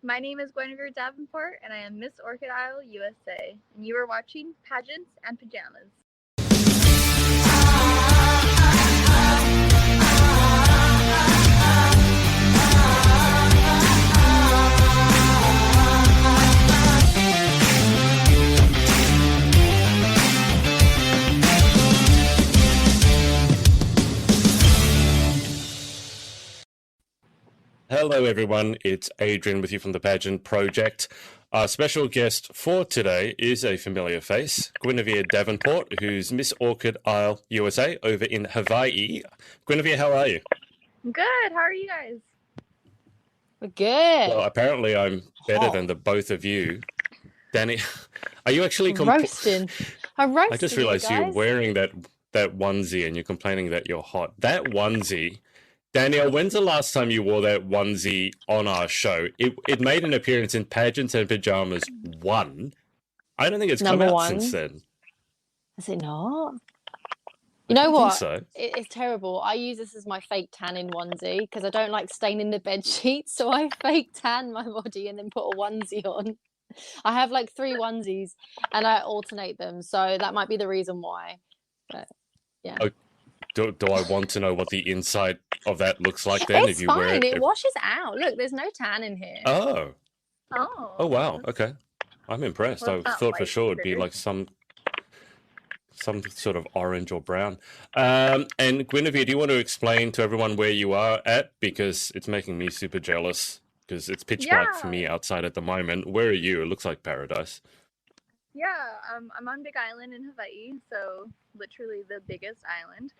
My name is Guinevere Davenport, and I am Miss Orchid Isle, USA. And you are watching Pageants and Pajamas. Hello, everyone. It's Adrian with you from the Pageant Project. Our special guest for today is a familiar face, Guinevere Davenport, who's Miss Orchid Isle, USA, over in Hawaii. Guinevere, how are you? Good. How are you guys? We're good. Well, apparently I'm better than the both of you. Danny, are you actually roasting? I'm roasting. I just realized you're wearing that onesie and you're complaining that you're hot. That onesie... Danielle, when's the last time you wore that onesie on our show? It made an appearance in Pageants and Pajamas 1. I don't think it's come out since then. Is it not? You know what? So. It's terrible. I use this as my fake tanning onesie because I don't like staining the bed sheets, so I fake tan my body and then put a onesie on. I have like 3 onesies and I alternate them, so that might be the reason why. But yeah. Oh, do I want to know what the inside of that looks like then? It's fine. It washes out. Look, there's no tan in here. Oh, wow. Okay, I'm impressed. I thought for sure it'd be like some sort of orange or brown. And Guinevere, do you want to explain to everyone where you are at? Because it's making me super jealous because it's pitch black for me outside at the moment. Where are you? It looks like paradise. Yeah, I'm on Big Island in Hawaii, so literally the biggest island.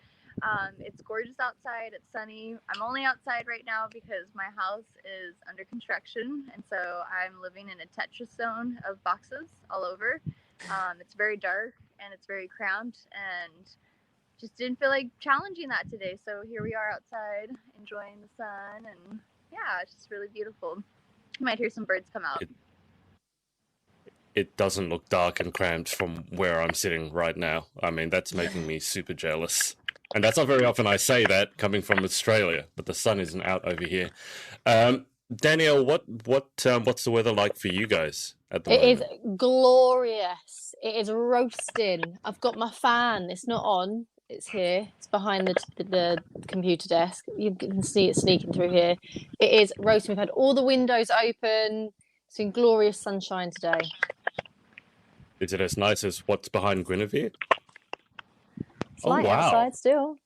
It's gorgeous outside. It's sunny. I'm only outside right now because my house is under construction, and so I'm living in a Tetris zone of boxes all over. It's very dark and it's very cramped, and just didn't feel like challenging that today. So here we are outside enjoying the sun, and yeah, it's just really beautiful. You might hear some birds come out. It doesn't look dark and cramped from where I'm sitting right now. I mean, that's making me super jealous. And that's not very often I say that coming from Australia, but the sun isn't out over here. Danielle, what's the weather like for you guys at the moment? It is glorious. It is roasting. I've got my fan. It's not on. It's here. It's behind the computer desk. You can see it sneaking through here. It is roasting. We've had all the windows open. It's been glorious sunshine today. Is it as nice as what's behind Guinevere? It's light outside still.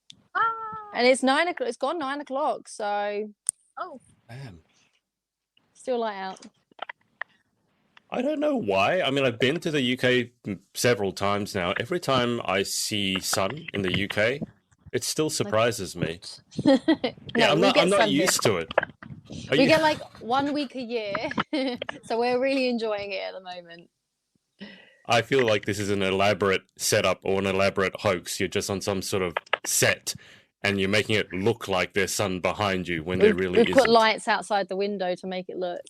And it's 9 o'clock. It's gone 9 o'clock, so... Oh. Damn. Still light out. I don't know why. I mean, I've been to the UK several times now. Every time I see sun in the UK, it still surprises me. Yeah, I'm not used to it. We get like 1 week a year, so we're really enjoying it at the moment. I feel like this is an elaborate setup or an elaborate hoax. You're just on some sort of set and you're making it look like there's sun behind you when there really isn't. We put lights outside the window to make it look.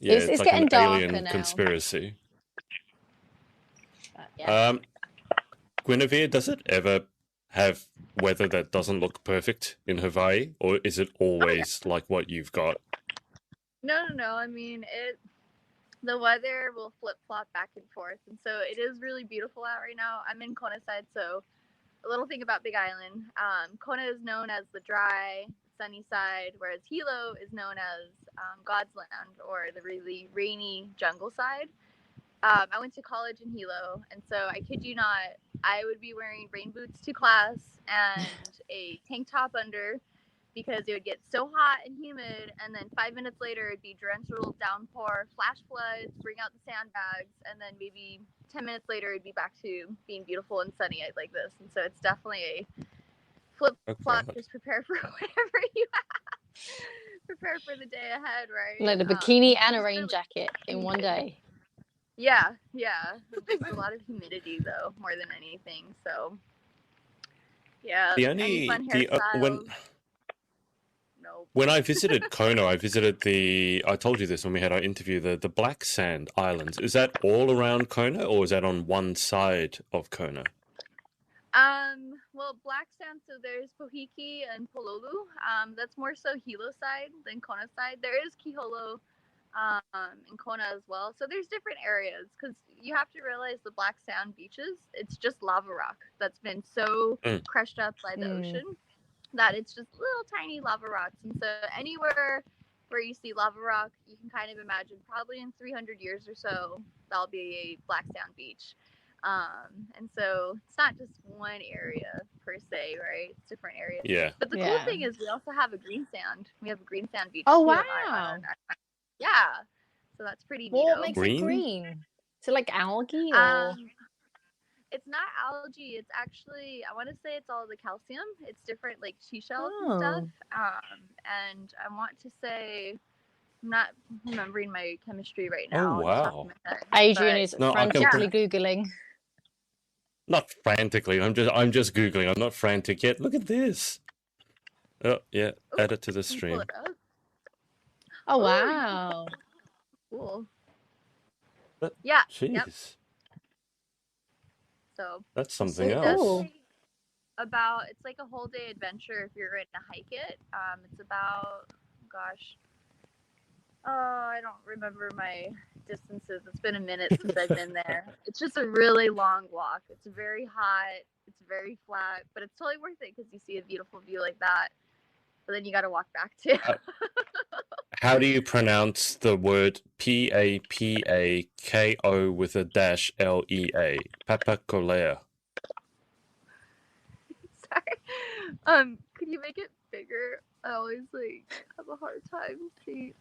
Yeah, it's like getting an darker alien now. Conspiracy. Yeah. Guinevere, does it ever have weather that doesn't look perfect in Hawaii, or is it always like what you've got? No. I mean, the weather will flip-flop back and forth, and so it is really beautiful out right now. I'm in Kona side, so a little thing about Big Island. Kona is known as the dry, sunny side, whereas Hilo is known as God's land, or the really rainy jungle side. I went to college in Hilo, and so I kid you not, I would be wearing rain boots to class and a tank top under, because it would get so hot and humid, and then 5 minutes later it'd be torrential downpour, flash floods, bring out the sandbags, and then maybe 10 minutes later it'd be back to being beautiful and sunny like this. And so it's definitely a flip-flop. Just prepare for whatever you have. Prepare for the day ahead, right? Like the bikini and a rain jacket in one day. Yeah. There's a lot of humidity though, more than anything. So yeah. When I visited Kona, I told you this when we had our interview, the Black Sand Islands. Is that all around Kona, or is that on one side of Kona? Well, Black Sand, so there's Pohiki and Pololu. That's more so Hilo side than Kona side. There is Kiholo in Kona as well. So there's different areas because you have to realize the black sand beaches, it's just lava rock that's been so crushed up by the ocean that it's just little tiny lava rocks. And so anywhere where you see lava rock, you can kind of imagine probably in 300 years or so, that'll be a black sand beach. And so it's not just one area per se, right? It's different areas. Yeah. But the cool thing is we also have a green sand. We have a green sand beach. Oh, too on wow. Yeah. So that's pretty neat. What makes it green? Is it like algae or? It's not algae. It's actually, I want to say it's all the calcium. It's different like seashells and stuff. And I want to say, I'm not remembering my chemistry right now. Oh, wow. Adrian is frantically Googling. Not frantically. I'm just Googling. I'm not frantic yet. Look at this. Oh, yeah. Add it to the stream. Oh, wow. Cool. But, yeah. Jeez. Yep. So that's something else. It's like a whole day adventure if you're going to hike it. It's about, I don't remember my distances. It's been a minute since I've been there. It's just a really long walk. It's very hot. It's very flat, but it's totally worth it because you see a beautiful view like that. But then you got to walk back too. How do you pronounce the word Papako with a dash LEA? Papakolea. Sorry. Could you make it bigger? I always have a hard time seeing.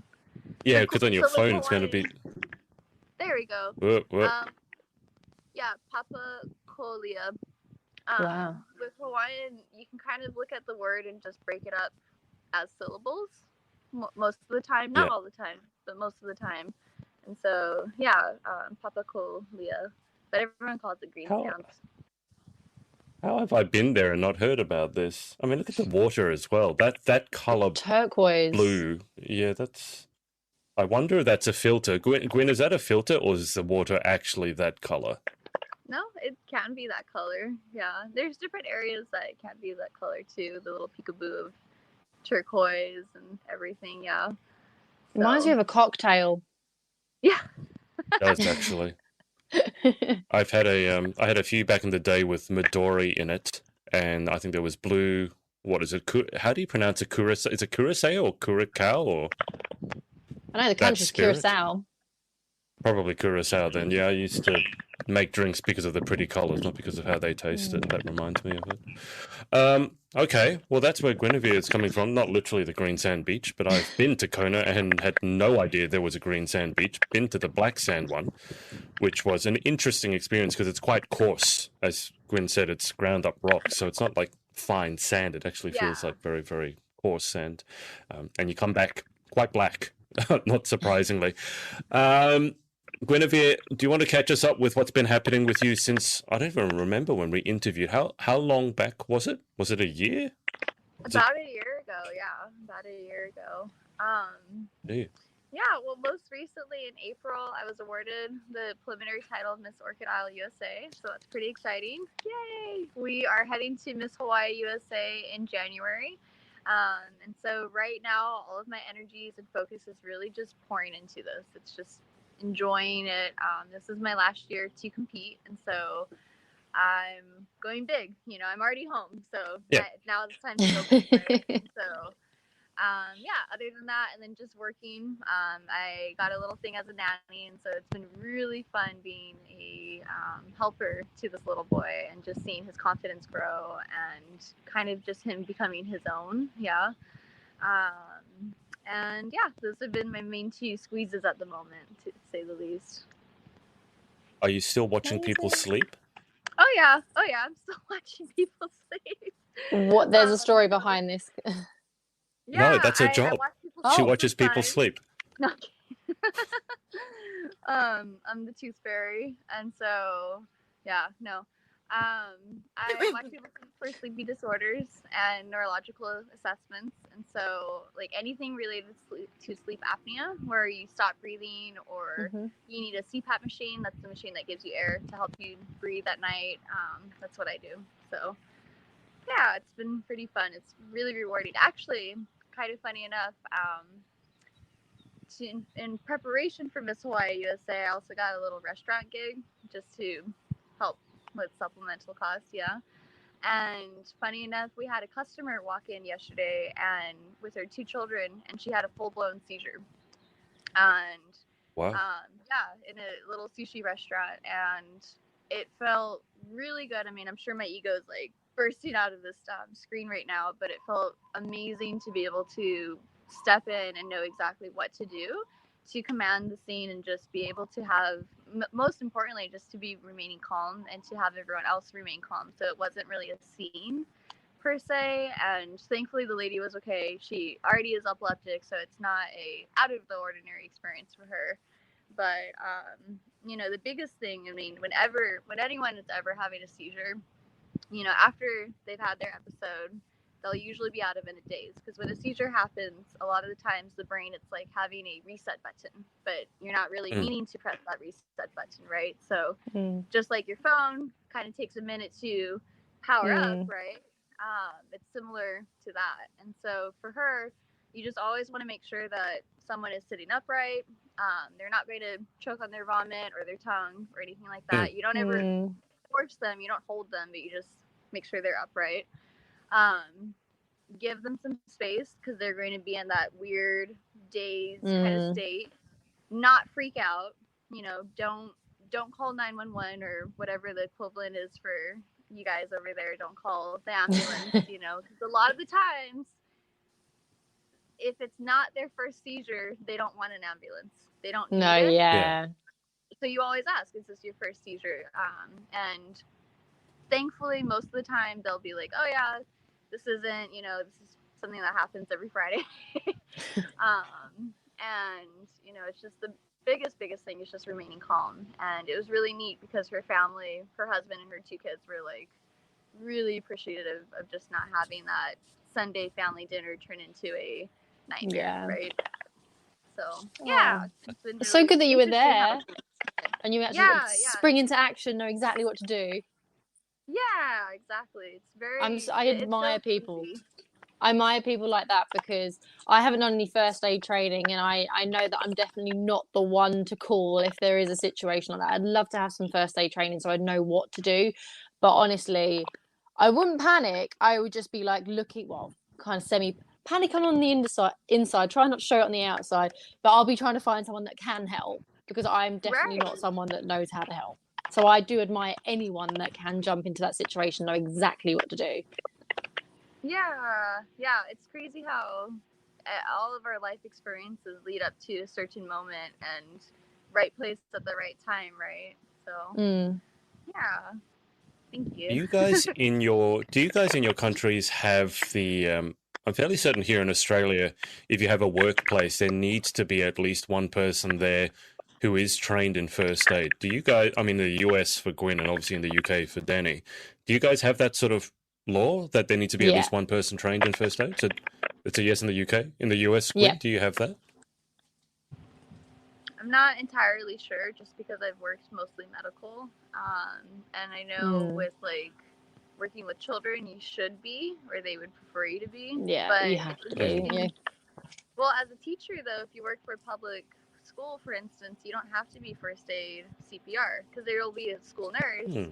Yeah, because on your phone it's going to be. There we go. Whoop. Yeah, Papakolea. Wow. With Hawaiian, you can kind of look at the word and just break it up as syllables most of the time. Not all the time, but most of the time. And so, Papakolea. But everyone calls it green sand. How have I been there and not heard about this? I mean, look at the water as well. That color, turquoise, blue. Yeah, that's. I wonder if that's a filter. Gwyn, is that a filter or is the water actually that color? No, it can be that color. Yeah, there's different areas that it can be that color too. The little peekaboo of turquoise and everything. Yeah, reminds me of a cocktail. Yeah, it does actually. I had a few back in the day with Midori in it, and I think there was blue. What is it? How do you pronounce it? Curacao? Is it Curacao or Curacao or? I know the country's Curacao. Probably Curacao then. Yeah, I used to make drinks because of the pretty colours, not because of how they tasted. That reminds me of it. Okay, well that's where Guinevere is coming from. Not literally the green sand beach, but I've been to Kona and had no idea there was a green sand beach. Been to the black sand one, which was an interesting experience because it's quite coarse. As Gwyn said, it's ground up rock, so it's not like fine sand. It actually feels like very, very coarse sand. And you come back quite black, not surprisingly. Guinevere, do you want to catch us up with what's been happening with you since, I don't even remember when we interviewed. How long back was it? Was it a year? About a year ago, yeah. About a year ago. Yeah, well, most recently in April, I was awarded the preliminary title of Miss Orchid Isle USA, so that's pretty exciting. Yay! We are heading to Miss Hawaii USA in January. And so right now, all of my energies and focus is really just pouring into this. It's just enjoying it. This is my last year to compete, and so I'm going big. I'm already home, so now it's time to go big. Right? So other than that, and then just working. I got a little thing as a nanny, and so it's been really fun being a helper to this little boy and just seeing his confidence grow and kind of just him becoming his own. And those have been my main two squeezes at the moment, to say the least. Are you still watching people sleep? Oh yeah, I'm still watching people sleep. What? There's a story behind this. No, that's her job. She watches people sleep. No. I'm the tooth fairy, and so I watch people for sleepy disorders and neurological assessments, and so like anything related to sleep apnea, where you stop breathing or you need a CPAP machine. That's the machine that gives you air to help you breathe at night. That's what I do. So it's been pretty fun. It's really rewarding. Actually, kind of funny enough, in preparation for Miss Hawaii USA, I also got a little restaurant gig just to help with supplemental costs. Yeah. And funny enough, we had a customer walk in yesterday and with her 2 children, and she had a full-blown seizure. And Wow. yeah, in a little sushi restaurant, and it felt really good. I mean, I'm sure my ego is like bursting out of this screen right now, but it felt amazing to be able to step in and know exactly what to do to command the scene and just be able to have, most importantly, just to be remaining calm and to have everyone else remain calm. So it wasn't really a scene per se, and thankfully the lady was okay. She already is epileptic, so it's not a out of the ordinary experience for her. But you know, the biggest thing, I mean, when anyone is ever having a seizure, you know, after they've had their episode, they'll usually be out of it in a daze, because when a seizure happens, a lot of the times the brain, it's like having a reset button, but you're not really meaning to press that reset button, right? So just like your phone kind of takes a minute to power up, right? It's similar to that. And so for her, you just always want to make sure that someone is sitting upright. They're not going to choke on their vomit or their tongue or anything like that. You don't ever force them, you don't hold them, but you just make sure they're upright. Give them some space, because they're going to be in that weird daze kind of state. Not freak out, you know, don't call 911 or whatever the equivalent is for you guys over there. Don't call the ambulance, you know, because a lot of the times, if it's not their first seizure, they don't want an ambulance. They don't need it. Yeah. So you always ask, is this your first seizure? And thankfully, most of the time, they'll be like, oh yeah, this isn't, you know, this is something that happens every Friday. And, you know, it's just the biggest thing is just remaining calm. And it was really neat because her family, her husband and her 2 kids were like really appreciative of just not having that Sunday family dinner turn into a nightmare, right? So, yeah. It's really so good that you were there and you actually spring into action, know exactly what to do. Yeah, exactly. It's very. I admire people. I admire people like that, because I haven't done any first aid training, and I know that I'm definitely not the one to call if there is a situation like that. I'd love to have some first aid training so I'd know what to do. But honestly, I wouldn't panic. I would just be like kind of semi-panic on the inside, try not to show it on the outside. But I'll be trying to find someone that can help, because I'm definitely not someone that knows how to help. So I do admire anyone that can jump into that situation, know exactly what to do. Yeah, it's crazy how all of our life experiences lead up to a certain moment and right place at the right time, right? So, yeah. Thank you. Do you guys in your countries have the? I'm fairly certain here in Australia, if you have a workplace, there needs to be at least one person there who is trained in first aid. Do you guys? I mean, the US for Gwyn, and obviously in the UK for Danny. Do you guys have that sort of law that there needs to be at least one person trained in first aid? So it's a yes in the UK. In the US, Gwyn, do you have that? I'm not entirely sure, just because I've worked mostly medical, and I know with like working with children, you should be, or they would prefer you to be. Yeah, but you have to be. Well, as a teacher, though, if you work for a public school, for instance, you don't have to be first aid CPR, because there will be a school nurse.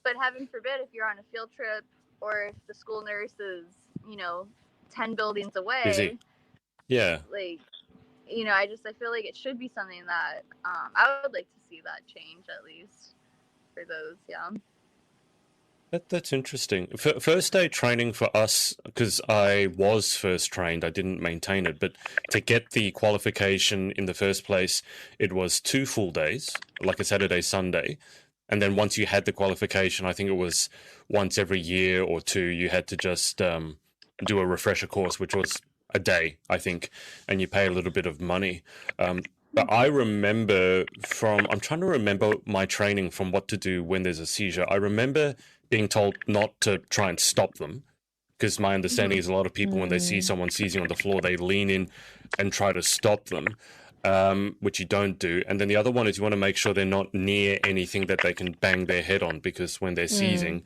But heaven forbid, if you're on a field trip, or if the school nurse is, you know, 10 buildings away. Busy. Yeah. Like, you know, I feel like it should be something that I would like to see that change, at least for those. Yeah. That's interesting. First aid training for us, because I was first trained, I didn't maintain it, but to get the qualification in the first place, it was 2 full days, like a Saturday, Sunday. And then once you had the qualification, I think it was once every year or 2, you had to just do a refresher course, which was a day, I think, and you pay a little bit of money. But I remember I'm trying to remember my training from what to do when there's a seizure. I remember being told not to try and stop them, because my understanding is a lot of people, when they see someone seizing on the floor, they lean in and try to stop them, which you don't do. And then the other one is you want to make sure they're not near anything that they can bang their head on, because when they're seizing,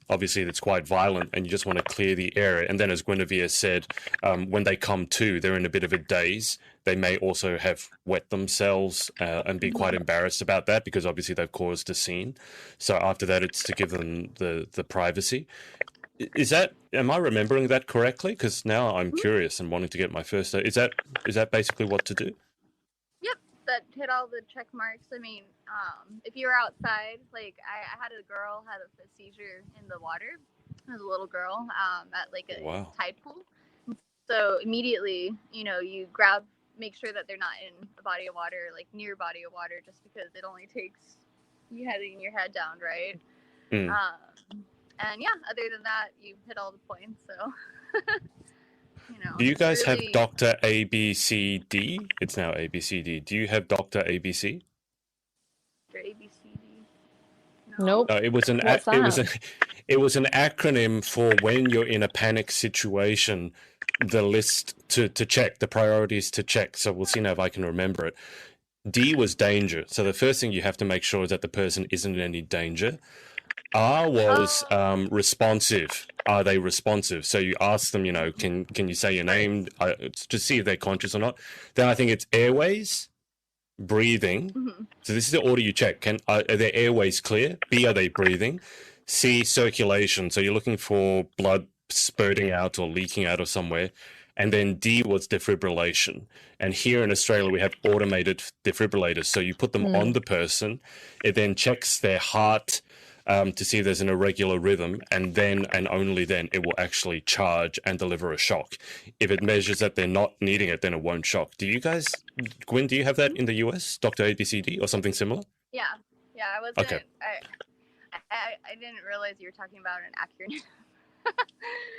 obviously that's quite violent, and you just want to clear the area. And then, as Guinevere said, when they come to, they're in a bit of a daze. They may also have wet themselves and be quite embarrassed about that because obviously they've caused a scene. So after that, it's to give them the privacy. Am I remembering that correctly? Because now I'm curious and wanting to get my first aid. Is that basically what to do? Yep, that hit all the check marks. I mean, if you were outside, like I had a girl had a seizure in the water. It was a little girl at like a tide pool. So immediately, you make sure that they're not in a body of water, like near body of water, just because it only takes you having your head down, right? And yeah, other than that, you hit all the points. So, Do you guys have Dr. ABCD? It's now ABCD. Do you have Dr. ABC? Dr. ABCD? Nope. No, it was an acronym for when you're in a panic situation. The list to check, the priorities to check. So we'll see now if I can remember it. D was danger. So the first thing you have to make sure is that the person isn't in any danger. R was responsive. Are they responsive? So you ask them, can you say your name to see if they're conscious or not. Then I think it's airways, breathing. So this is the order you check. Are their airways clear? B, are they breathing? C, circulation. So you're looking for blood spurting out or leaking out of somewhere. And then D was defibrillation. And here in Australia, we have automated defibrillators. So you put them on the person. It then checks their heart to see if there's an irregular rhythm, and then and only then it will actually charge and deliver a shock. If it measures that they're not needing it, then it won't shock. Do you guys, Gwen, do you have that in the US, Dr. ABCD or something similar? Yeah, I wasn't. Okay. I didn't realize you were talking about an acronym.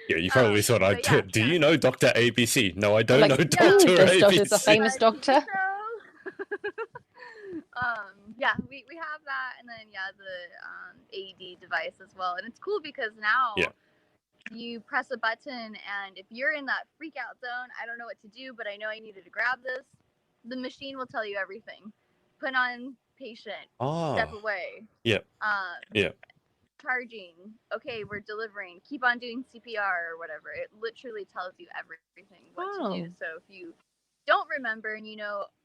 Yeah, you probably thought I did. Do you know Dr. ABC? No, I don't know Dr. ABC. It's a famous doctor. Yeah, we have that, and then the AED device as well, and it's cool because now you press a button, and if you're in that freak out zone, I don't know what to do, but I know I needed to grab this. The machine will tell you everything. Put on patient. Step away. Yep. Charging. Okay, we're delivering. Keep on doing CPR or whatever. It literally tells you everything what to do. So if you don't remember and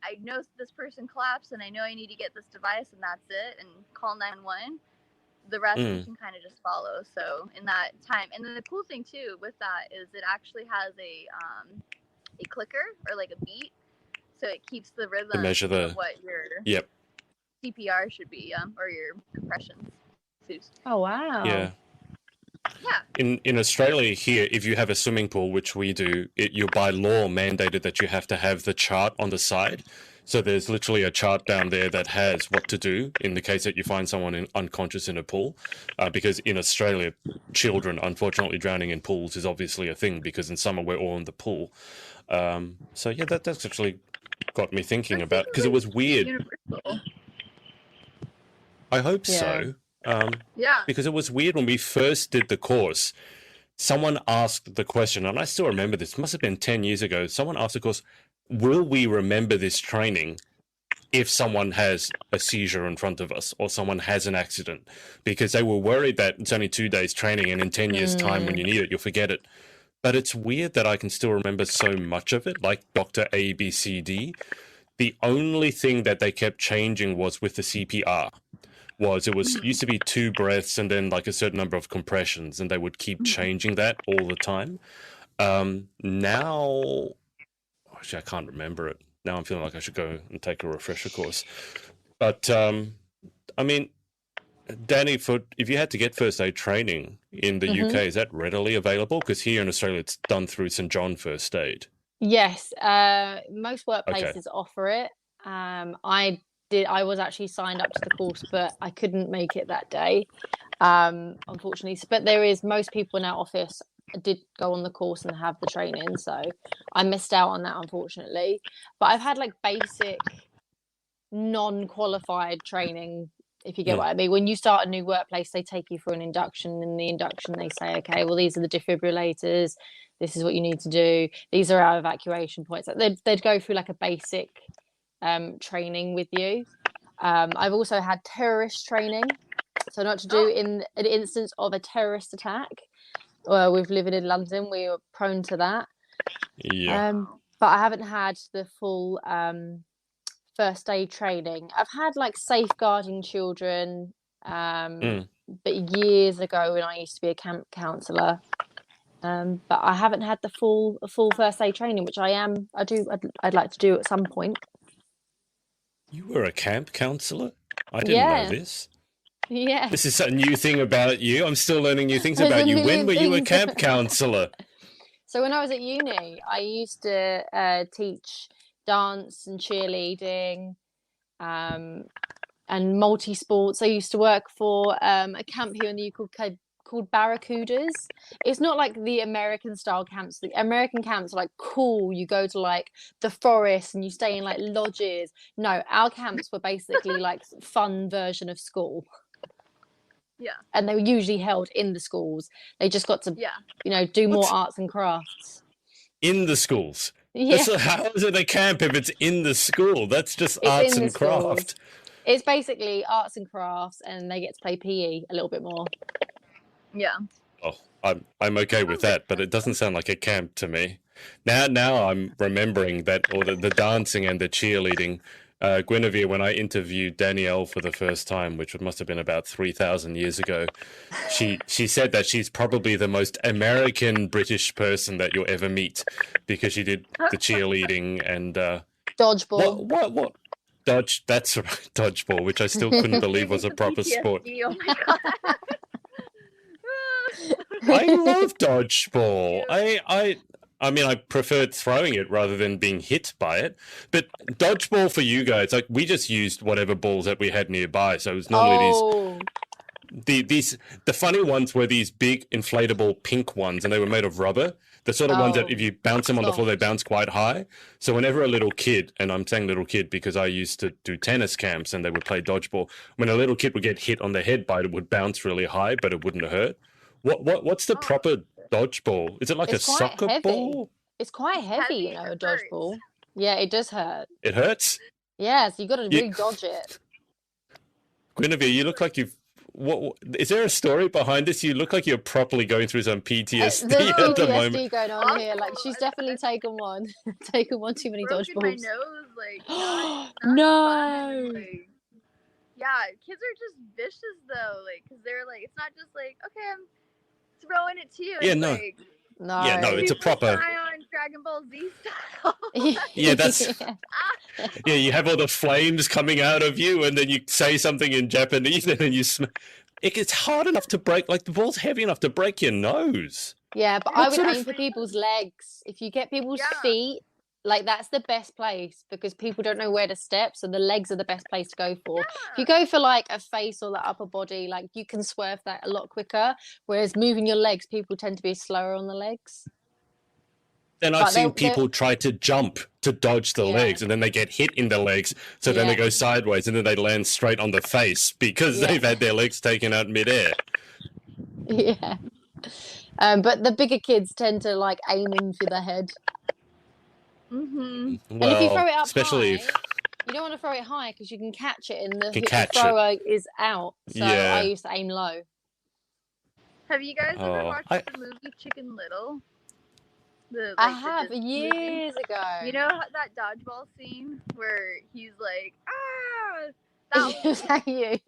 I know this person collapsed and I know I need to get this device and that's it, and call 911, the rest you can kind of just follow. So in that time, and then the cool thing too with that is it actually has a clicker or like a beat, so it keeps the rhythm to measure of what your CPR should be, or your compressions. Oh wow. Yeah. In Australia here, if you have a swimming pool, which we do, you're by law mandated that you have to have the chart on the side. So there's literally a chart down there that has what to do in the case that you find someone unconscious in a pool. Because in Australia, children unfortunately drowning in pools is obviously a thing because in summer we're all in the pool. So yeah, that's actually got me thinking about, because it was weird. Universal. I hope so. Because it was weird when we first did the course. Someone asked the question, and I still remember this, must have been 10 years ago. Someone asked the course, will we remember this training if someone has a seizure in front of us or someone has an accident? Because they were worried that it's only 2 days training and in 10 years' time when you need it, you'll forget it. But it's weird that I can still remember so much of it, like Dr. ABCD. The only thing that they kept changing was with the CPR. It used to be 2 breaths and then like a certain number of compressions, and they would keep changing that all the time. Now, actually, I can't remember it. Now I'm feeling like I should go and take a refresher course. But I mean, Danny, if you had to get first aid training in the UK, is that readily available? Because here in Australia, it's done through St. John First Aid. Yes, most workplaces offer it. I was actually signed up to the course, but I couldn't make it that day, unfortunately. But most people in our office did go on the course and have the training, so I missed out on that, unfortunately. But I've had like basic non-qualified training, if you get what I mean. When you start a new workplace, they take you through an induction. In the induction, they say, okay, well, these are the defibrillators. This is what you need to do. These are our evacuation points. They'd go through like a basic training with you. I've also had terrorist training. So not to do in an instance of a terrorist attack. With living in London, we were prone to that. Yeah. But I haven't had the full first aid training. I've had like safeguarding children, but years ago when I used to be a camp counsellor. But I haven't had the full first aid training, which I'd like to do at some point. You were a camp counsellor? I didn't know this. Yeah. This is a new thing about you. I'm still learning new things about you. When were you a camp counsellor? So when I was at uni, I used to teach dance and cheerleading and multi-sports. I used to work for a camp here in the UK called Barracudas. It's not like the American style camps. The American camps are like cool. You go to like the forest and you stay in like lodges. No, our camps were basically like fun version of school. Yeah. And they were usually held in the schools. They just got to, do more arts and crafts. In the schools? Yeah. How is it a camp if it's in the school? That's just arts and craft. It's basically arts and crafts, and they get to play PE a little bit more. Yeah. Oh, I'm okay with that, but it doesn't sound like a camp to me. Now I'm remembering that, or the dancing and the cheerleading. Guinevere, when I interviewed Danielle for the first time, which must have been about 3,000 years ago, she said that she's probably the most American British person that you'll ever meet because she did the cheerleading and dodgeball. What? That's right, dodgeball, which I still couldn't believe was a proper sport. Oh my God. I love dodgeball. I mean, I preferred throwing it rather than being hit by it. But dodgeball for you guys, like we just used whatever balls that we had nearby. So it was normally these. The funny ones were these big inflatable pink ones, and they were made of rubber. The sort of ones that if you bounce them on the floor, they bounce quite high. So whenever a little kid, and I'm saying little kid because I used to do tennis camps and they would play dodgeball, when a little kid would get hit on the head by it, it would bounce really high, but it wouldn't hurt. What's the proper dodgeball? Is it like it's a soccer ball? It's quite heavy, a dodgeball. Yeah, it does hurt. It hurts? Yeah, so you got to really dodge it. Guinevere, you look like you've... What is there a story behind this? You look like you're properly going through some PTSD There's at the moment. PTSD going on here. Like she's definitely taken one too many dodgeballs. My nose, like not no. Fun. Like, yeah, kids are just vicious though, like because they're like it's not just like okay, I'm throwing it to you. Yeah, it's no. Like, no. Yeah, no, it's a proper. On Dragon Ball Z style. Yeah, that's. Yeah, you have all the flames coming out of you, and then you say something in Japanese, and then you. It's hard enough to break. Like the ball's heavy enough to break your nose. Yeah, but I would aim for people's legs. If you get people's feet, like that's the best place because people don't know where to step, so the legs are the best place to go for. If you go for like a face or the upper body, like you can swerve that a lot quicker. Whereas moving your legs, people tend to be slower on the legs. Then I've seen people try to jump to dodge the legs, and then they get hit in the legs, so then they go sideways, and then they land straight on the face because they've had their legs taken out midair. Yeah. But the bigger kids tend to like aim in for the head. Mm-hmm. Well, and if you throw it up especially high, you don't want to throw it high because you can catch it and the thrower is out. So I used to aim low. Have you guys ever watched the movie Chicken Little? I have years ago. You know that dodgeball scene where he's like, that was that you?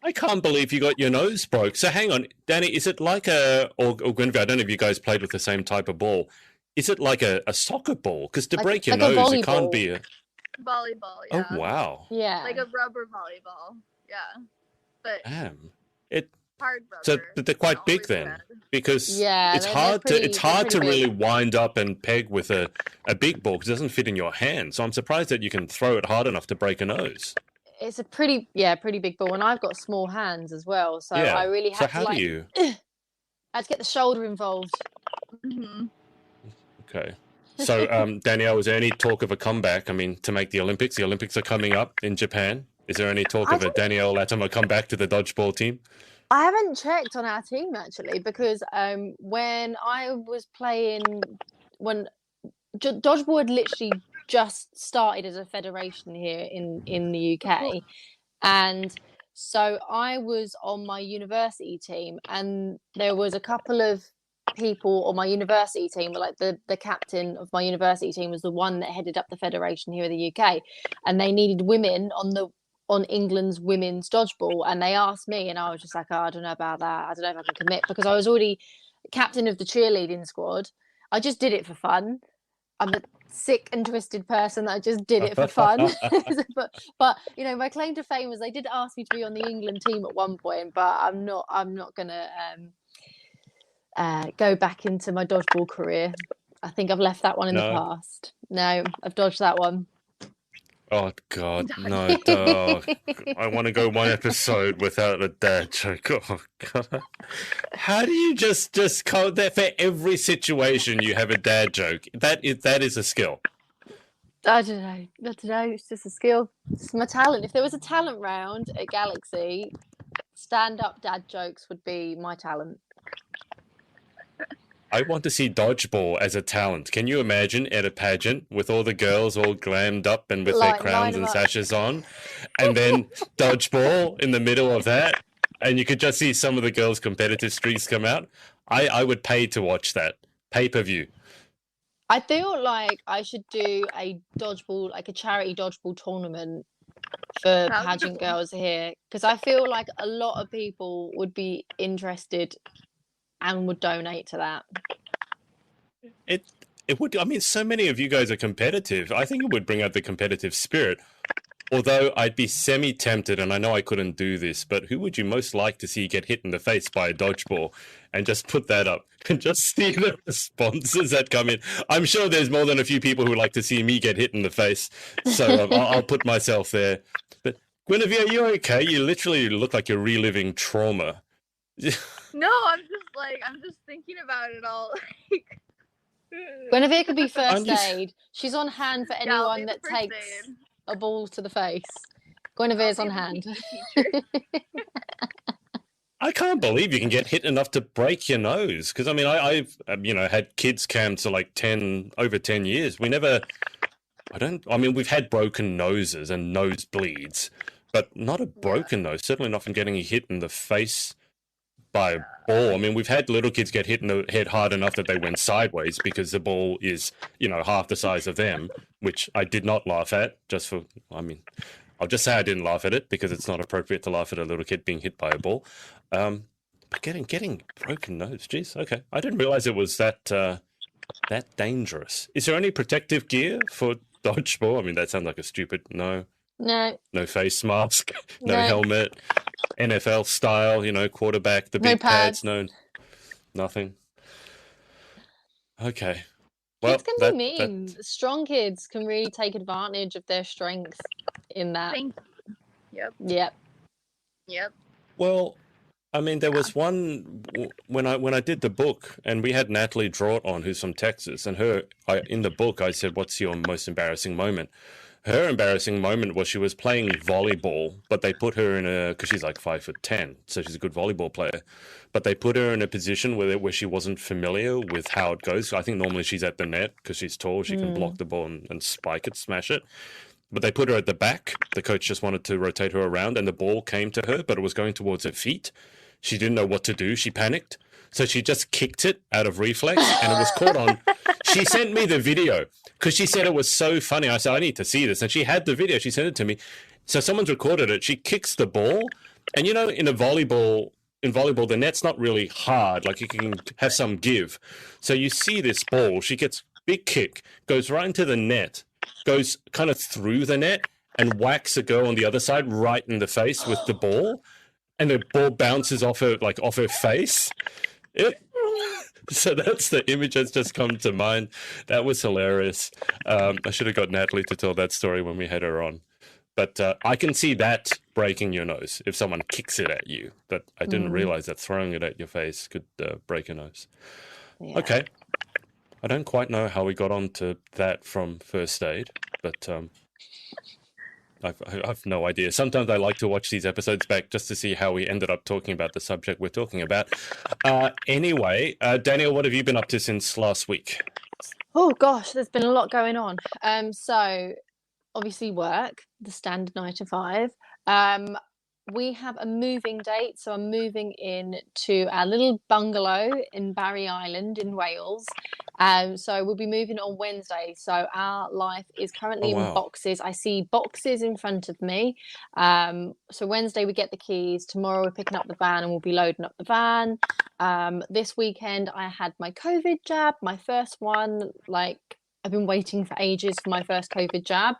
I can't believe you got your nose broke. So hang on, Danny, is it like or Guinevere, I don't know if you guys played with the same type of ball. Is it like a soccer ball? Because to break your nose, it can't be a... Volleyball, yeah. Oh, wow. Yeah. Like a rubber volleyball, yeah. But damn. hard rubber. So they're quite big then, because it's hard to really wind up and peg with a big ball because it doesn't fit in your hand. So I'm surprised that you can throw it hard enough to break a nose. It's a pretty big ball, and I've got small hands as well, so I really had to do you? I had to get the shoulder involved. Mm-hmm. Okay. So, Danielle, is there any talk of a comeback? I mean, to make the Olympics are coming up in Japan. Is there any talk of a Danielle Latimer comeback to the dodgeball team? I haven't checked on our team actually, because when I was playing, when dodgeball had literally just started as a federation here in the UK, And so I was on my university team, and there was a couple of people on my university team, like the captain of my university team was the one that headed up the federation here in the UK, and they needed women on England's women's dodgeball, and they asked me, and I was just like, oh, I don't know about that. I don't know if I can commit, because I was already captain of the cheerleading squad. I just did it for fun. I'm a sick and twisted person that I just did it for fun. but you know, my claim to fame was they did ask me to be on the England team at one point, but I'm not gonna go back into my dodgeball career. I think I've left that one in the past. No, I've dodged that one. Oh God, no! Oh, I want to go one episode without a dad joke. Oh God, how do you just call that for every situation? You have a dad joke. That is a skill. I don't know. It's just a skill. It's my talent. If there was a talent round at Galaxy, stand-up dad jokes would be my talent. I want to see dodgeball as a talent. Can you imagine at a pageant with all the girls all glammed up and with their crowns and sashes on, and then dodgeball in the middle of that, and you could just see some of the girls' competitive streaks come out? I would pay to watch that. Pay-per-view. I feel like I should do a dodgeball, like a charity dodgeball tournament for pageant girls here, because I feel like a lot of people would be interested and would donate to that. It would. I mean, so many of you guys are competitive. I think it would bring out the competitive spirit. Although I'd be semi-tempted, and I know I couldn't do this, but who would you most like to see get hit in the face by a dodgeball? And just put that up and just see the responses that come in. I'm sure there's more than a few people who like to see me get hit in the face. So I'll put myself there. But Guinevere, you're okay. You literally look like you're reliving trauma. No, I'm just thinking about it all. Guinevere could be first aid. She's on hand for anyone that takes a ball to the face. Guinevere's on hand. I can't believe you can get hit enough to break your nose. Because I mean, I've had kids camps for like over 10 years. We've had broken noses and nosebleeds, but not a broken nose. Certainly not from getting hit in the face by a ball. I mean, we've had little kids get hit in the head hard enough that they went sideways because the ball is, half the size of them, which I did not laugh at. I'll just say I didn't laugh at it because it's not appropriate to laugh at a little kid being hit by a ball. But getting broken nose, geez, okay. I didn't realize it was that dangerous. Is there any protective gear for dodgeball? I mean, that sounds like a stupid no. No face mask, no helmet, NFL style, quarterback, the big pads, no, nothing. Okay. Well, kids can be mean. Strong kids can really take advantage of their strength in that. Yep. Well, I mean, there was one when I did the book, and we had Natalie draw it on, who's from Texas, and in the book I said, "What's your most embarrassing moment?" Her embarrassing moment was she was playing volleyball, but they put her because she's like 5'10", so she's a good volleyball player. But they put her in a position where she wasn't familiar with how it goes. I think normally she's at the net because she's tall. She can block the ball and spike it, smash it. But they put her at the back. The coach just wanted to rotate her around, and the ball came to her, but it was going towards her feet. She didn't know what to do. She panicked. So she just kicked it out of reflex, and it was caught on. She sent me the video because she said it was so funny. I said, I need to see this. And she had the video. She sent it to me. So someone's recorded it. She kicks the ball. And, in volleyball, the net's not really hard. Like, you can have some give. So you see this ball. She gets big kick, goes right into the net, goes kind of through the net, and whacks a girl on the other side right in the face with the ball. And the ball bounces off her face. So that's the image that's just come to mind. That was hilarious. I should have got Natalie to tell that story when we had her on. But I can see that breaking your nose if someone kicks it at you. But I didn't realize that throwing it at your face could break your nose. Yeah. Okay. I don't quite know how we got onto that from first aid, but I've no idea. Sometimes I like to watch these episodes back just to see how we ended up talking about the subject we're talking about. Anyway, Danielle, what have you been up to since last week? Oh gosh, there's been a lot going on. So obviously work, the standard 9 to 5. We have a moving date, so I'm moving in to our little bungalow in Barry Island in Wales. So we'll be moving on Wednesday. So our life is currently in boxes. I see boxes in front of me. So Wednesday we get the keys. Tomorrow we're picking up the van and we'll be loading up the van. This weekend I had my COVID jab, my first one. Like, I've been waiting for ages for my first COVID jab.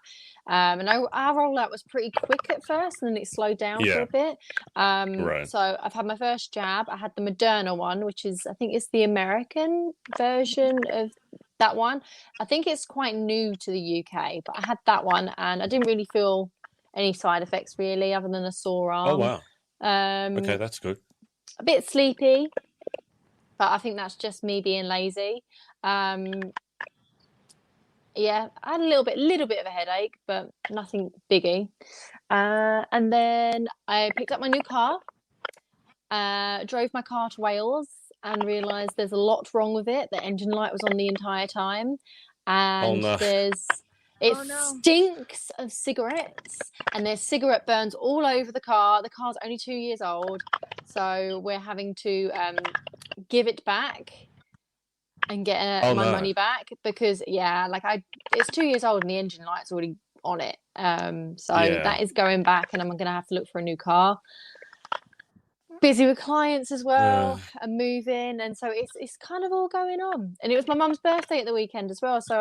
And our rollout was pretty quick at first, and then it slowed down for a bit. Right. So I've had my first jab. I had the Moderna one, which is, I think it's the American version of that one. I think it's quite new to the UK, but I had that one, and I didn't really feel any side effects really, other than a sore arm. Oh, wow. Okay, that's good. A bit sleepy, but I think that's just me being lazy. Yeah, I had a little bit of a headache, but nothing biggie. And then I picked up my new car, drove my car to Wales, and realised there's a lot wrong with it. The engine light was on the entire time, and stinks of cigarettes, and there's cigarette burns all over the car. The car's only 2 years old, so we're having to give it back and get my money back, because it's 2 years old and the engine light's already on it. That is going back, and I'm gonna have to look for a new car. Busy with clients as well, and moving, and so it's kind of all going on. And it was my mum's birthday at the weekend as well, so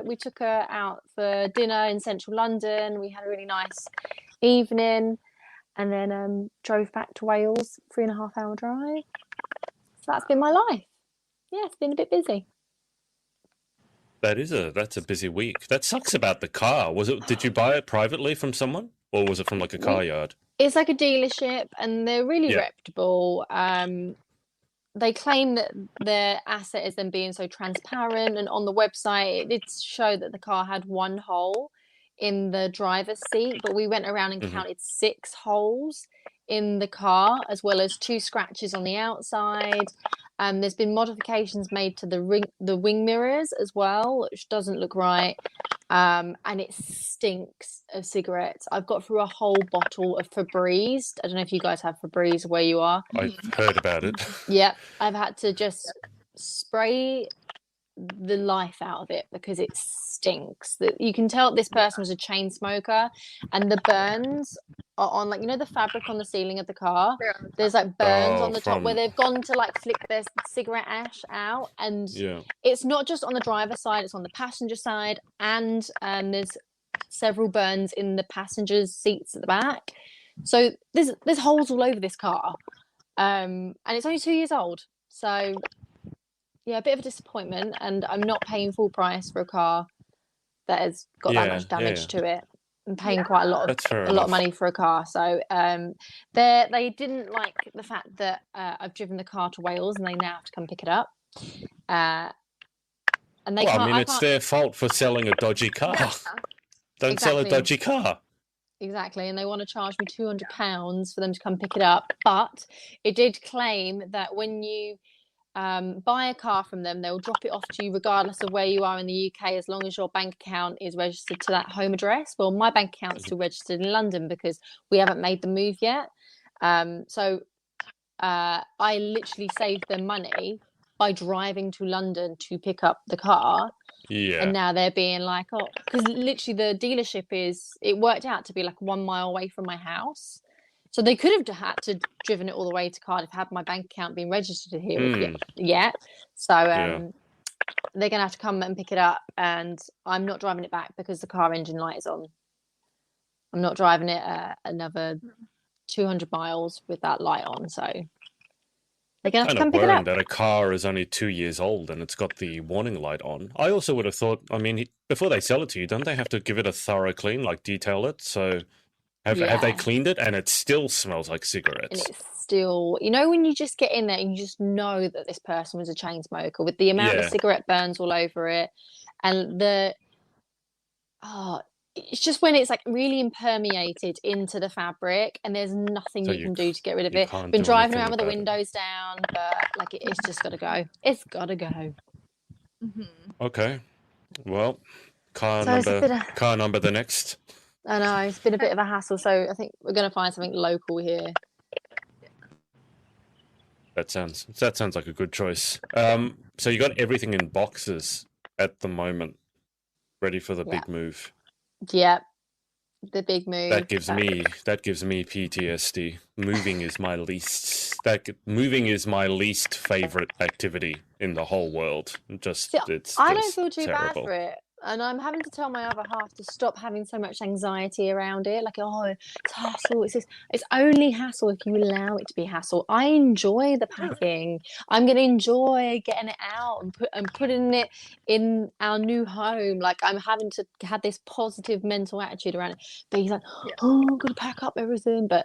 we took her out for dinner in central London. We had a really nice evening, and then drove back to Wales, 3.5 hour drive. So that's been my life. Yeah, it's been a bit busy. That's a busy week. That sucks about the car. Did you buy it privately from someone, or was it from like a car yard? It's like a dealership, and they're really reputable. They claim that their asset is them being so transparent, and on the website it did show that the car had one hole in the driver's seat, but we went around and counted 6 holes in the car, as well as 2 scratches on the outside. There's been modifications made to the wing mirrors as well, which doesn't look right. And it stinks of cigarettes. I've got through a whole bottle of Febreze. I don't know if you guys have Febreze where you are. I've heard about it. Yeah, I've had to just spray the life out of it because it stinks. That you can tell this person was a chain smoker, and the burns are on, like, you know, the fabric on the ceiling of the car. There's like burns on the top where they've gone to like flick their cigarette ash out, and it's not just on the driver's side; it's on the passenger side, and there's several burns in the passengers' seats at the back. So there's holes all over this car, and it's only 2 years old. So yeah, a bit of a disappointment, and I'm not paying full price for a car that has got that much damage to it. I'm paying quite a lot of money for a car. So they didn't like the fact that I've driven the car to Wales, and they now have to come pick it up. And they well, I mean, it's their fault for selling a dodgy car. Don't sell a dodgy car. Exactly, and they want to charge me £200 for them to come pick it up. But it did claim that when you buy a car from them, they'll drop it off to you regardless of where you are in the UK, as long as your bank account is registered to that home address. Well, my bank account's still registered in London because we haven't made the move yet. So I literally saved them money by driving to London to pick up the car. Yeah. And now they're being like, oh, because literally the dealership it worked out to be like 1 mile away from my house. So they could have had to driven it all the way to Cardiff, had my bank account been registered here yet. So they're going to have to come and pick it up, and I'm not driving it back because the car engine light is on. I'm not driving it another 200 miles with that light on. So they're going to have to come pick it up. That a car is only 2 years old and it's got the warning light on. I also would have thought, I mean, before they sell it to you, don't they have to give it a thorough clean, like detail it? So have they cleaned it? And it still smells like cigarettes. And it's still, you know, when you just get in there and you just know that this person was a chain smoker with the amount of cigarette burns all over it, and it's just when it's like really impermeated into the fabric, and there's nothing you can do to get rid of it. Been driving around with the windows down, but like it's just got to go. It's got to go. Okay. Well, So it's a bit of, car number the next. I know, it's been a bit of a hassle. So I think we're going to find something local here. That sounds like a good choice. So you got everything in boxes at the moment, ready for the big move. Yep, the big move. That gives me PTSD. Moving is my least favorite activity in the whole world. I don't feel too terrible. bad for it. And I'm having to tell my other half to stop having so much anxiety around it. Like, oh, it's hassle. It's only hassle if you allow it to be hassle. I enjoy the packing. I'm going to enjoy getting it out and putting it in our new home. Like, I'm having to have this positive mental attitude around it. But he's like, oh, I'm going to pack up everything. But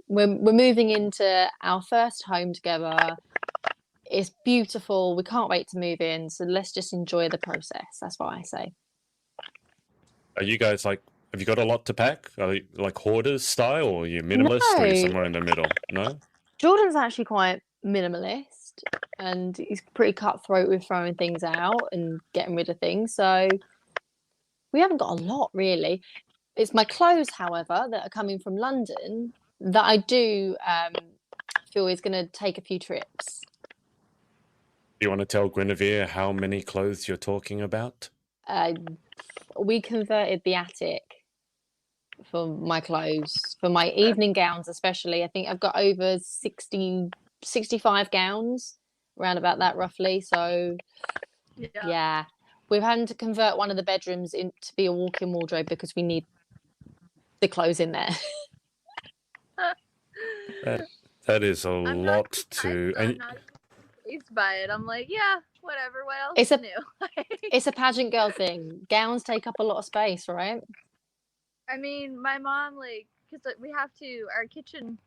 we're moving into our first home together. It's beautiful. We can't wait to move in. So let's just enjoy the process. That's what I say. Are you guys have you got a lot to pack? Are you like hoarders style, or are you minimalist, or are you somewhere in the middle? No? Jordan's actually quite minimalist, and he's pretty cutthroat with throwing things out and getting rid of things. So we haven't got a lot, really. It's my clothes, however, that are coming from London that I do feel is going to take a few trips. Do you want to tell Guinevere how many clothes you're talking about? We converted the attic for my clothes, for my evening gowns especially. I think I've got over 65 gowns, around about that roughly. So, yeah. We've had to convert one of the bedrooms to be a walk-in wardrobe because we need the clothes in there. That is a lot to... I'm not pleased by it. I'm like, yeah, whatever. What else is new? It's a pageant girl thing. Gowns take up a lot of space, right? I mean, my mom, because we have to, our kitchen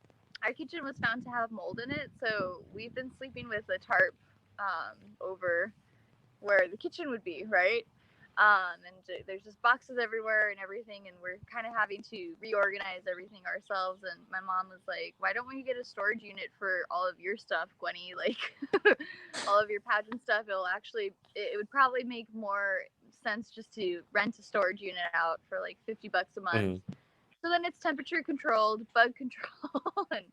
was found to have mold in it, so we've been sleeping with a tarp over where the kitchen would be, right? And there's just boxes everywhere and everything, and we're kind of having to reorganize everything ourselves. And my mom was like, why don't we get a storage unit for all of your stuff, Gwenny? Like, all of your pageant stuff. It would probably make more sense just to rent a storage unit out for like $50 a month. So then it's temperature controlled, bug control, and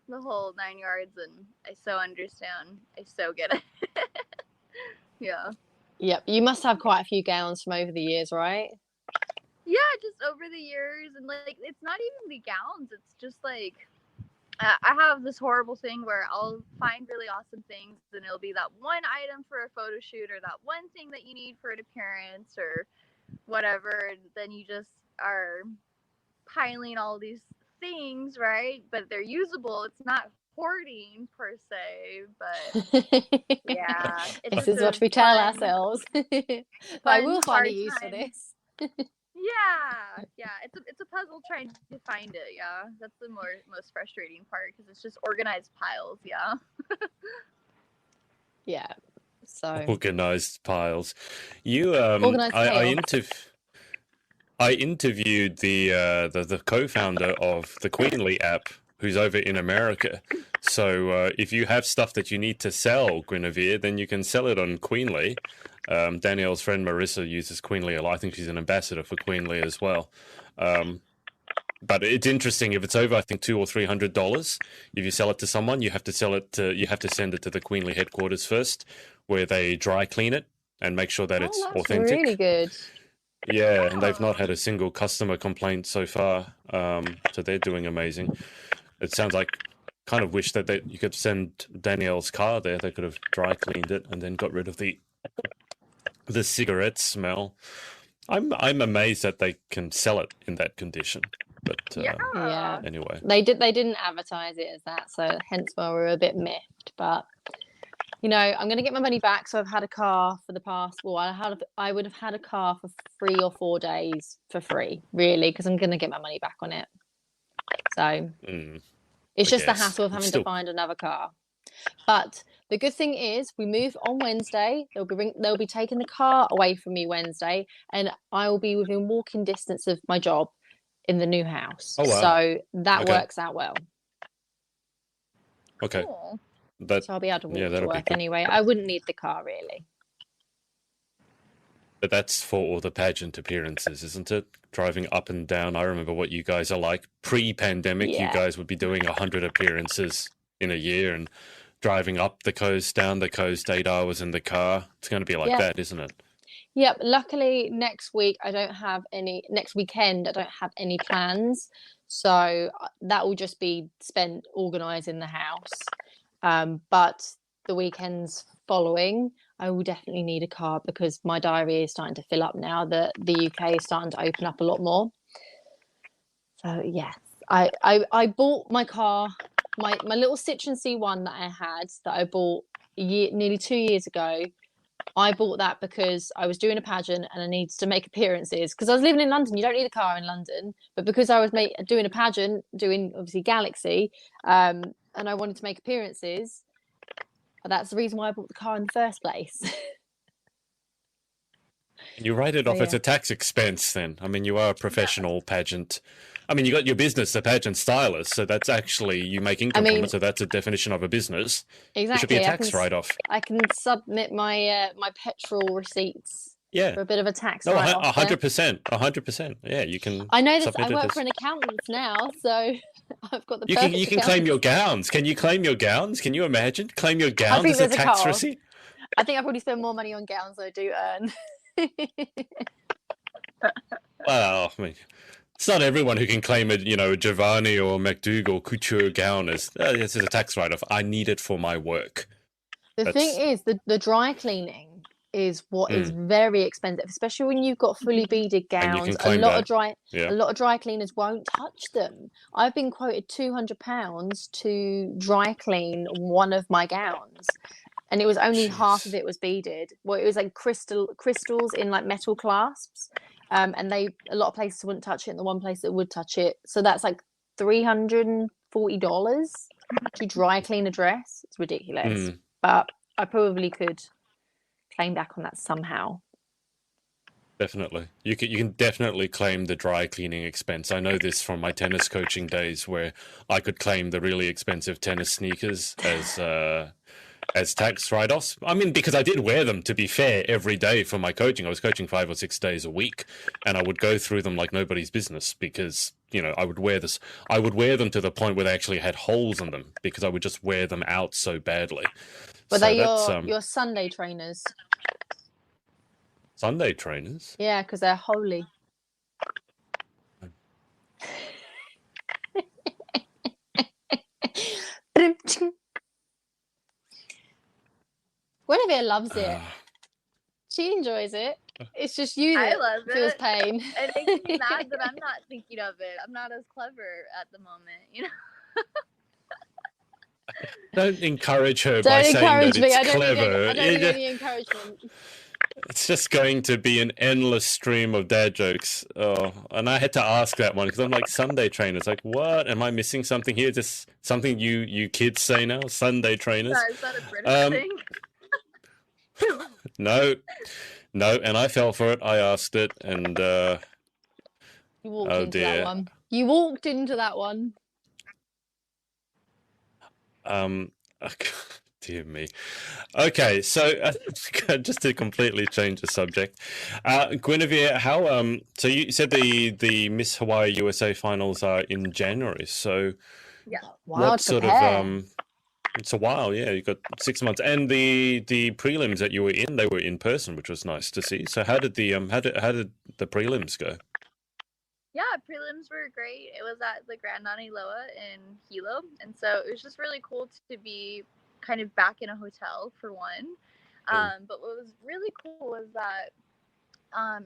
the whole 9 yards. And I so understand. I so get it. Yeah. Yep. You must have quite a few gowns from over the years, right? Yeah, just over the years. And it's not even the gowns. It's just I have this horrible thing where I'll find really awesome things, and it'll be that one item for a photo shoot, or that one thing that you need for an appearance, or whatever. And then you just are piling all these things, right? But they're usable. It's not hoarding per se, but yeah. This is what we tell ourselves. I will find a use for this. Yeah. It's a puzzle trying to find it. Yeah, that's the most frustrating part, because it's just organized piles. Yeah. Yeah. So organized piles. You I interviewed the co-founder of the Queenly app, who's over in America. So if you have stuff that you need to sell, Guinevere, then you can sell it on Queenly. Danielle's friend Marissa uses Queenly a lot. I think she's an ambassador for Queenly as well. But it's interesting, if it's over, I think $200 or $300, if you sell it to someone, you have to send it to the Queenly headquarters first, where they dry clean it and make sure that it's authentic. Really good. Yeah, and they've not had a single customer complaint so far. So they're doing amazing. It sounds like, kind of wish that you could send Danielle's car there. They could have dry cleaned it and then got rid of the cigarette smell. I'm amazed that they can sell it in that condition. But anyway, they didn't advertise it as that, so hence why we're a bit miffed. But I'm going to get my money back. So I've had a car for the past. Well, I would have had a car for 3 or 4 days for free, really, because I'm going to get my money back on it. So it's just the hassle of having to find another car. But the good thing is, we move on Wednesday. They'll be taking the car away from me Wednesday, and I will be within walking distance of my job in the new house. Oh, wow. So that works out well. Okay. Cool. So I'll be able to walk to work anyway. I wouldn't need the car, really. But that's for all the pageant appearances, isn't it? Driving up and down. I remember what you guys are like. Pre-pandemic, you Yeah. guys would be doing 100 appearances in a year and driving up the coast, down the coast, 8 hours in the car. It's going to be like Yeah. that, isn't it? Yep. Luckily, next weekend, I don't have any plans. So that will just be spent organising the house. But the weekends following, I will definitely need a car because my diary is starting to fill up now that the UK is starting to open up a lot more. So yes, I bought my car, my little Citroen C1 that I had that I bought nearly 2 years ago. I bought that because I was doing a pageant and I needed to make appearances because I was living in London. You don't need a car in London, but because I was doing a pageant, doing obviously Galaxy, and I wanted to make appearances, that's the reason why I bought the car in the first place. You write it off as a tax expense then. I mean, you are a professional pageant. I mean, you got your business, the pageant stylist, so that's actually, you make income from it, so that's a definition of a business. Exactly. It should be a tax write-off. I can submit my my petrol receipts for a bit of a tax write-off. 100%. 100%. Yeah, you can. I know this. I work for an accountant now, so I've got the You can claim your gowns. Can you claim your gowns? Can you imagine? Claim your gowns as a tax receipt? I think I probably spend more money on gowns than I do earn. Well, I mean, it's not everyone who can claim a Giovanni or McDougall couture gown as this is a tax write-off. I need it for my work. The thing is, the dry cleaning is what is very expensive, especially when you've got fully beaded gowns. A lot of dry cleaners won't touch them. I've been quoted £200 to dry clean one of my gowns. And it was only half of it was beaded. Well, it was like crystals in like metal clasps. And a lot of places wouldn't touch it, and the one place that would touch it. So that's like $340 to dry clean a dress. It's ridiculous. But I probably could claim back on that somehow. Definitely. You can definitely claim the dry cleaning expense. I know this from my tennis coaching days where I could claim the really expensive tennis sneakers as tax write-offs. I mean, because I did wear them, to be fair, every day for my coaching. I was coaching 5 or 6 days a week, and I would go through them like nobody's business because, I would wear them to the point where they actually had holes in them because I would just wear them out so badly. But they're your Sunday trainers. Sunday trainers? Yeah, because they're holy. Guinevere loves it. She enjoys it. It's just you that feels pain. It makes me mad that I'm not thinking of it. I'm not as clever at the moment, Don't encourage her by saying that it's clever. I don't need any encouragement. It's just going to be an endless stream of dad jokes. Oh, and I had to ask that one because I'm like, Sunday trainers. Like, what? Am I missing something here? Just something you kids say now? Sunday trainers? Is that a British thing? No, and I fell for it. I asked it, and you walked into that one. You walked into that one. Dear me. Okay, so just to completely change the subject, Guinevere, how so you said the Miss Hawaii USA finals are in January. So yeah, what sort of it's a while, yeah. You got 6 months, and the prelims that you were in, they were in person, which was nice to see. So how did the prelims go? Yeah, prelims were great. It was at the Grand Nani Loa in Hilo, and so it was just really cool to be kind of back in a hotel for one. But what was really cool was that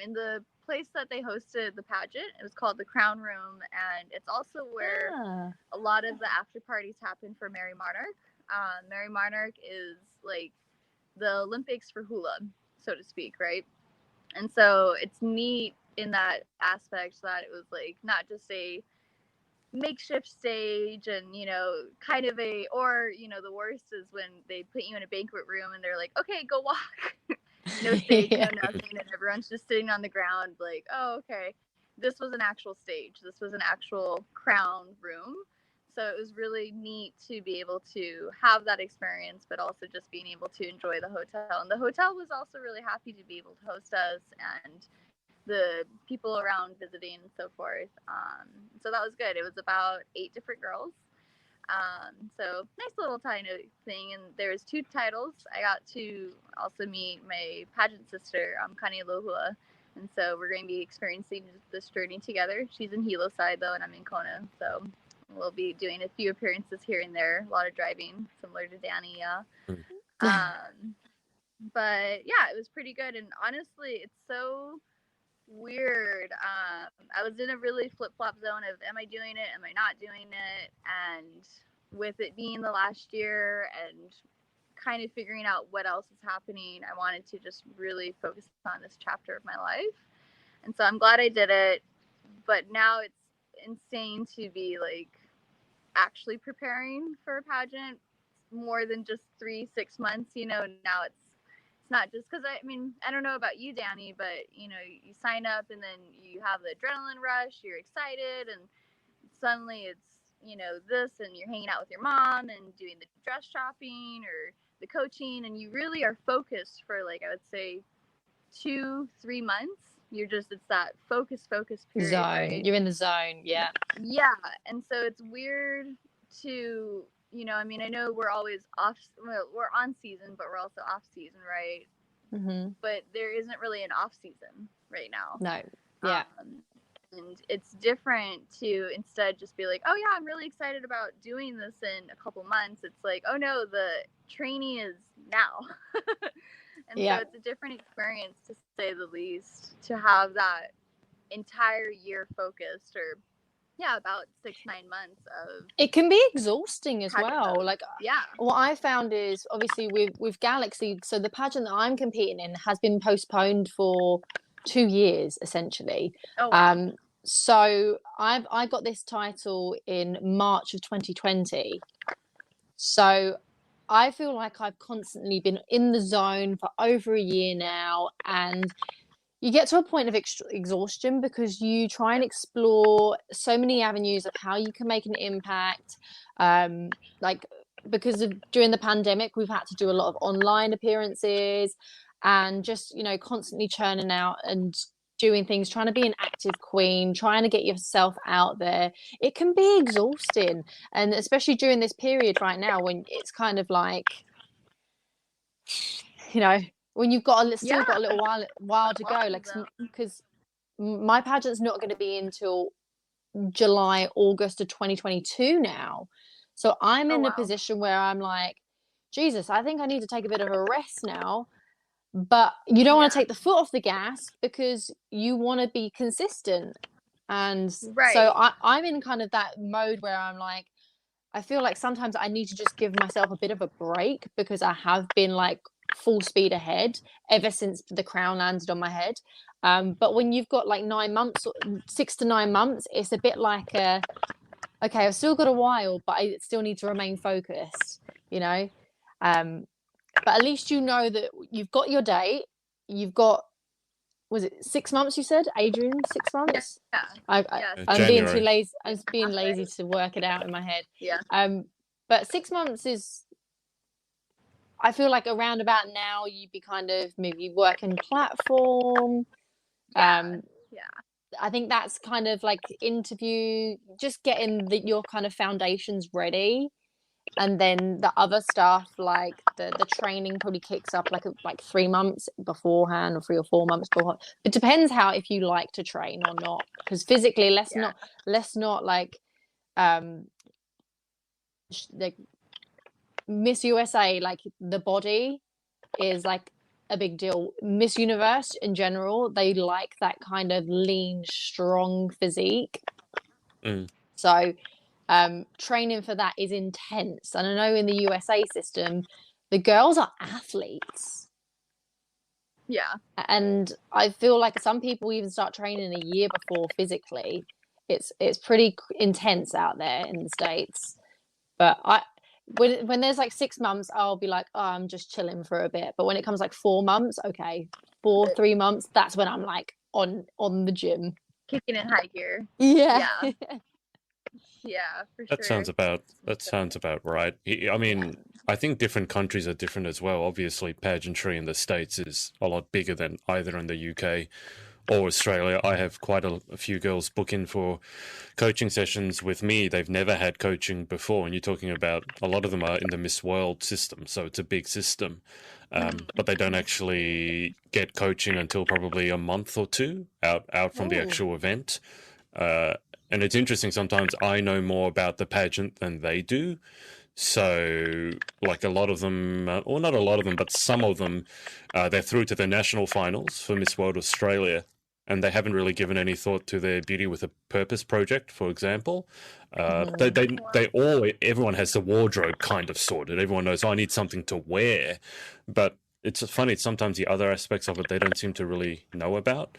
in the place that they hosted the pageant, it was called the Crown Room, and it's also where a lot of the after parties happen for Mary Monarch. Mary Monarch is like the Olympics for hula, so to speak, right? And so it's neat in that aspect that it was like not just a makeshift stage and kind of the worst is when they put you in a banquet room and they're like, okay, go walk. No stage, no nothing, and everyone's just sitting on the ground like, oh, okay. This was an actual stage. This was an actual crown room. so it was really neat to be able to have that experience, but also just being able to enjoy the hotel. And the hotel was also really happy to be able to host us and the people around visiting and so forth. So that was good. It was about 8 different girls. So nice little tiny thing. And there was 2 titles. I got to also meet my pageant sister, Kani Lohua. And so we're going to be experiencing this journey together. She's in Hilo side though, and I'm in Kona. So we'll be doing a few appearances here and there. A lot of driving, similar to Danny. Yeah. But yeah, it was pretty good. And honestly, it's so weird. I was in a really flip-flop zone of, am I doing it? Am I not doing it? And with it being the last year and kind of figuring out what else is happening, I wanted to just really focus on this chapter of my life. And so I'm glad I did it. But now it's insane to be like actually preparing for a pageant more than just 3-6 months. Now it's not just because I don't know about you, Danny, but you sign up and then you have the adrenaline rush, you're excited, and suddenly it's this, and you're hanging out with your mom and doing the dress shopping or the coaching, and you really are focused for like, I would say 2-3 months. It's that focus period, Zone. right? You're in the zone. Yeah. And so it's weird to I know we're always we're on season, but we're also off season, right? Mm-hmm. But there isn't really an off season right now. No. Yeah. And it's different to instead just be like, oh yeah, I'm really excited about doing this in a couple months. It's like, oh no, the training is now. And so it's a different experience, to say the least, to have that entire year focused, or about 6-9 months of. It can be exhausting as well. Like, yeah, what I found is obviously with Galaxy, so the pageant that I'm competing in has been postponed for 2 years essentially. Oh, wow. So I got this title in March of 2020. So I feel like I've constantly been in the zone for over a year now, and you get to a point of exhaustion because you try and explore so many avenues of how you can make an impact. Like, because during the pandemic, we've had to do a lot of online appearances and just, constantly churning out and doing things, trying to be an active queen, trying to get yourself out there. It can be exhausting. And especially during this period right now when it's kind of like, when you've got still got a little while to go, like, because my pageant's not going to be until July, August of 2022 now. So I'm in a position where I'm like, Jesus, I think I need to take a bit of a rest now. But you don't want to take the foot off the gas because you want to be consistent. And so I'm in kind of that mode where I'm like, I feel like sometimes I need to just give myself a bit of a break because I have been like full speed ahead ever since the crown landed on my head. But when you've got like 9 months, 6 to 9 months, it's a bit like, okay, I've still got a while, but I still need to remain focused, but at least you know that you've got your date. You've got, was it 6 months you said, Adrian? 6 months? Yeah. I'm being too lazy. I was being lazy to work it out in my head. Yeah. But 6 months is, I feel like around about now you'd be kind of maybe working platform. I think that's kind of like interview, just getting your kind of foundations ready. And then the other stuff, like the training probably kicks up like 3 months beforehand, or 3 or 4 months beforehand. It depends if you like to train or not. Because physically, let's not like Miss USA, like the body is like a big deal. Miss Universe in general, they like that kind of lean, strong physique. So training for that is intense. And I know in the USA system, the girls are athletes. Yeah. And I feel like some people even start training a year before physically. It's pretty intense out there in the States. But when there's like 6 months, I'll be like, oh, I'm just chilling for a bit. But when it comes like 4 months, okay, 3 months, that's when I'm like on the gym. Kicking in high gear. Yeah. Yeah, for That sure. sounds about right. I mean, I think different countries are different as well. Obviously, pageantry in the States is a lot bigger than either in the UK or Australia. I have quite a few girls book in for coaching sessions with me. They've never had coaching before, and you're talking about a lot of them are in the Miss World system, so it's a big system. But they don't actually get coaching until probably a month or two out from the Ooh. actual event. And it's interesting, sometimes I know more about the pageant than they do. So, like a lot of them, or not a lot of them, but some of them, they're through to the national finals for Miss World Australia, and they haven't really given any thought to their Beauty with a Purpose project, for example. Everyone has the wardrobe kind of sorted. Everyone knows, I need something to wear, but it's funny, sometimes the other aspects of it they don't seem to really know about.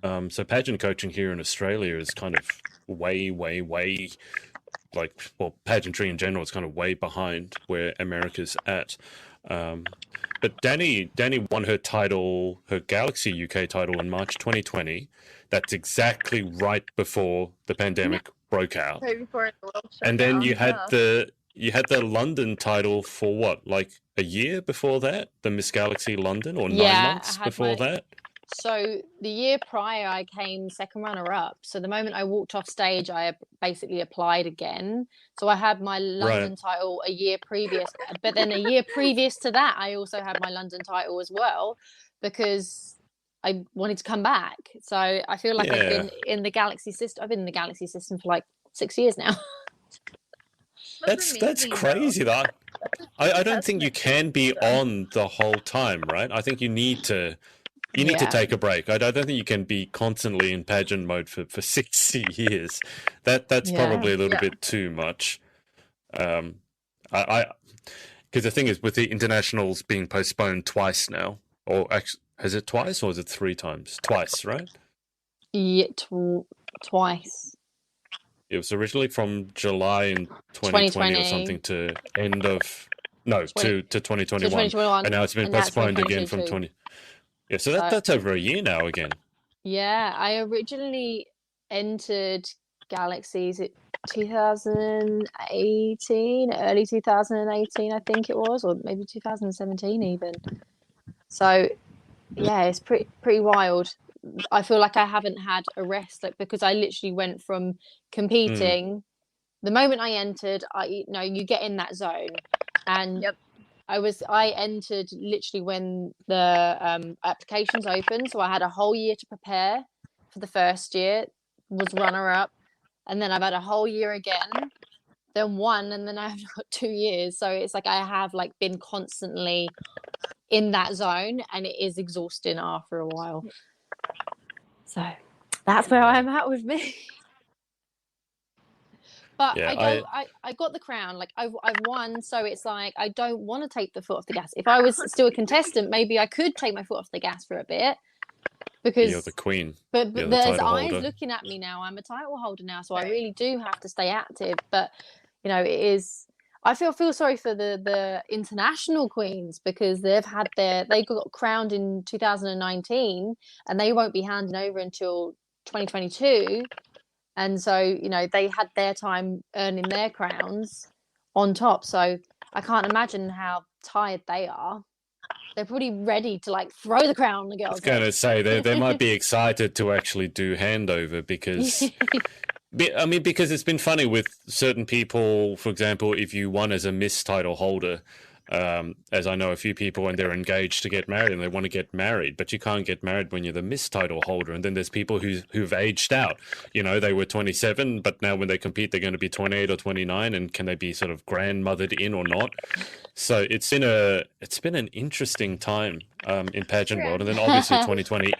So pageant coaching here in Australia is kind of way, like, well, pageantry in general is kind of way behind where America's at. But Danny won her title, her Galaxy UK title in March 2020. That's exactly right before the pandemic broke out. Right before the world shut And then down, you had the London title for what, like a year before that? The Miss Galaxy London, or 9 months before that? So the year prior, I came second runner-up. So the moment I walked off stage, I basically applied again. So I had my London title a year previous, but then a year previous to that, I also had my London title as well because I wanted to come back. So I feel like I've been in the Galaxy system. I've been in the Galaxy system for like 6 years now. That's crazy, though. I don't think you can be on the whole time, right? I think you need to take a break. I don't think you can be constantly in pageant mode for 6 years. That's probably a little bit too much. Because the thing is, with the internationals being postponed twice now, or actually, has it twice or is it 3 times? Twice, right? Yeah, twice. It was originally from July in 2020 or something to end of to 2021, and now it's been postponed again from 20. Yeah, so that's over a year now again. Yeah, I originally entered Galaxies at 2018, early 2018, I think it was, or maybe 2017 even. So, yeah, it's pretty wild. I feel like I haven't had a rest, like, because I literally went from competing. The moment I entered, you get in that zone, and I entered literally when the applications opened, so I had a whole year to prepare for the first year, was runner-up, and then I've had a whole year again, then won, and then I've got 2 years. So it's like I have like been constantly in that zone, and it is exhausting after a while. So that's where I'm at with me. But yeah, I got the crown. Like I've won, so it's like I don't want to take the foot off the gas. If I was still a contestant, maybe I could take my foot off the gas for a bit because you're the queen. But there's eyes looking at me now. I'm a title holder now, so I really do have to stay active. But it is. I feel sorry for the international queens because they got crowned in 2019 and they won't be handing over until 2022. And so, they had their time earning their crowns on top. So I can't imagine how tired they are. They're pretty ready to like throw the crown on the girls. I was going to say they might be excited to actually do handover because, because it's been funny with certain people. For example, if you won as a Miss title holder, as I know a few people when they're engaged to get married and they want to get married, but you can't get married when you're the Miss title holder. And then there's people who've aged out. They were 27, but now when they compete, they're going to be 28 or 29. And can they be sort of grandmothered in or not? So it's been an interesting time in pageant world. And then obviously 2020,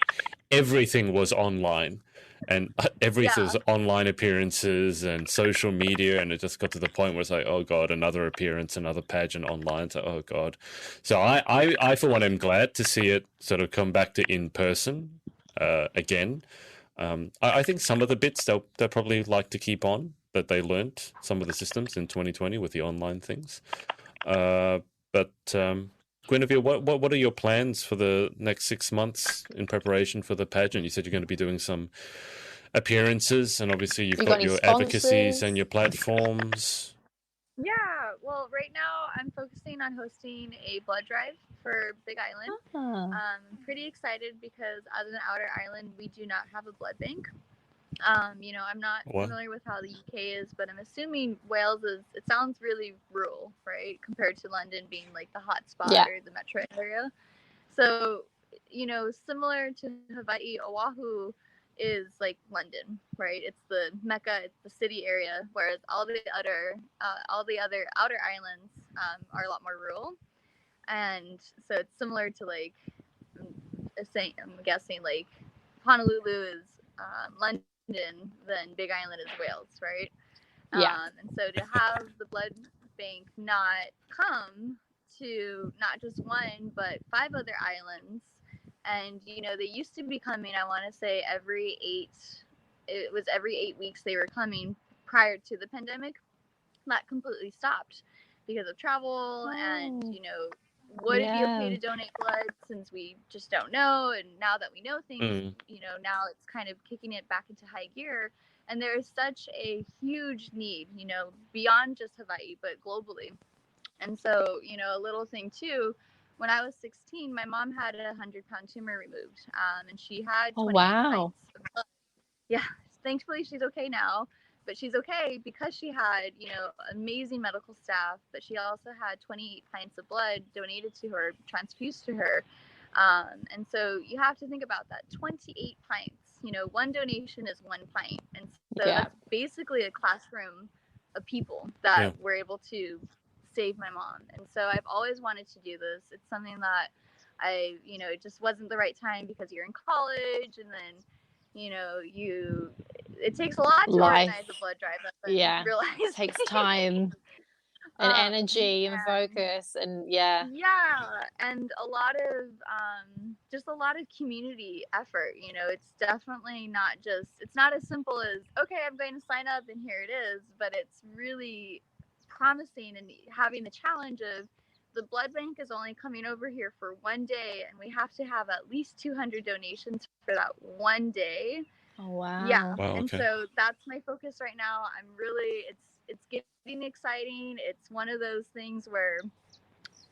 everything was online. And everything was online appearances and social media, and it just got to the point where it's like, oh god, another appearance, another pageant online. So oh god. So I for one am glad to see it sort of come back to in person again. I think some of the bits they'll probably like to keep on that they learnt some of the systems in 2020 with the online things. But Guinevere, what are your plans for the next 6 months in preparation for the pageant? You said you're going to be doing some appearances, and obviously you've You got got any your advocacies and sponsors? your platforms. Yeah, well, right now I'm focusing on hosting a blood drive for Big Island. Ah. Pretty excited because as an outer island, we do not have a blood bank. You know, I'm not What? familiar with how the UK is, but I'm assuming Wales is, it sounds really rural, right? Compared to London being like the hot spot Yeah. or the metro area. So, you know, similar to Hawaii, Oahu is like London, right? It's the Mecca, it's the city area, whereas all the other outer islands are a lot more rural. And so it's similar to like, I'm guessing like Honolulu is London, then Big Island is Wales, right? Yeah. And so to have the blood bank not come to not just one but 5 other islands, and you know they used to be coming. I want to say every 8. It was every 8 weeks they were coming prior to the pandemic. That completely stopped because of travel and you know would it be okay to donate blood since we just don't know, and now that we know things, you know, now it's kind of kicking it back into high gear, and there is such a huge need, you know, beyond just Hawaii but globally. And so, you know, a little thing too, when I was 16 my mom had a 100-pound tumor removed, and she had 28 wow. pints of blood. Yeah, thankfully she's okay now, but she's okay because she had, you know, amazing medical staff, but she also had 28 pints of blood donated to her, transfused to her. And so you have to think about that, 28 pints, you know, one donation is 1 pint. And so that's basically a classroom of people that were able to save my mom. And so I've always wanted to do this. It's something that you know, it just wasn't the right time because you're in college, and then you know, it takes a lot to organize a blood drive. Realize. It takes time and energy and focus and yeah, and a lot of just a lot of community effort. You know, it's definitely not just, it's not as simple as okay, I'm going to sign up and here it is, but it's really promising and having the challenge of the blood bank is only coming over here for 1 day, and we have to have at least 200 donations for that 1 day. Oh wow. Yeah. Wow, and okay. so that's my focus right now. I'm really, it's getting exciting. It's one of those things where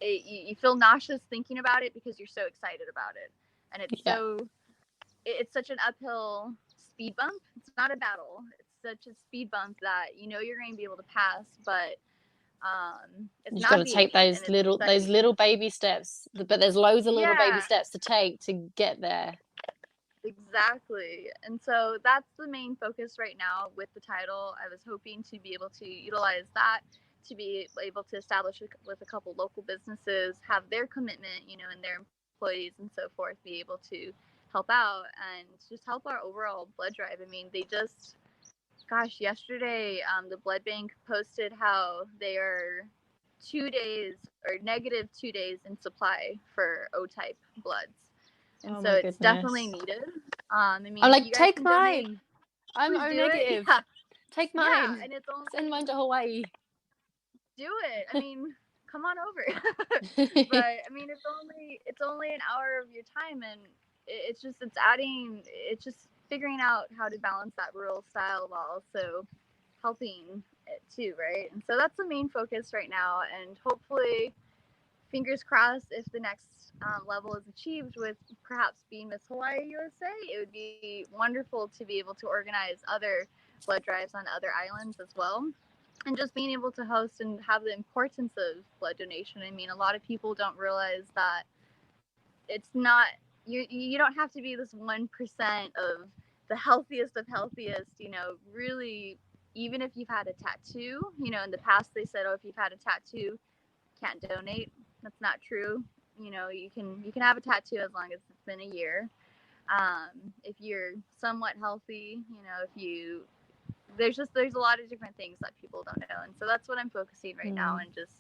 you feel nauseous thinking about it because you're so excited about it, and it's such an uphill speed bump. It's not a battle. It's such a speed bump that you know you're going to be able to pass, but it's you've got to take those little baby steps, but there's loads of little baby steps to take to get there. Exactly. And so that's the main focus right now with the title. I was hoping to be able to utilize that to be able to establish with a couple local businesses, have their commitment, you know, and their employees and so forth, be able to help out and just help our overall blood drive. I mean, they just, gosh, yesterday the blood bank posted how they are 2 days or negative 2 days in supply for O-type bloods. And so it's definitely needed. I mean, I'm like, take mine. I'm O negative. Yeah. Take mine. Yeah, and it's only, send mine to Hawaii. Do it. I mean, come on over. But I mean, it's only an hour of your time, and it's just figuring out how to balance that rural style while also helping it too, right? And so that's the main focus right now, and hopefully, fingers crossed, if the next level is achieved with perhaps being Miss Hawaii USA, it would be wonderful to be able to organize other blood drives on other islands as well, and just being able to host and have the importance of blood donation. I mean, a lot of people don't realize that it's not, you don't have to be this 1% of the healthiest of healthiest, you know, really. Even if you've had a tattoo, you know, in the past they said, oh, if you've had a tattoo, can't donate. That's not true. You know, you can have a tattoo as long as it's been a year. If you're somewhat healthy, you know, there's a lot of different things that people don't know, and so that's what I'm focusing right now, and just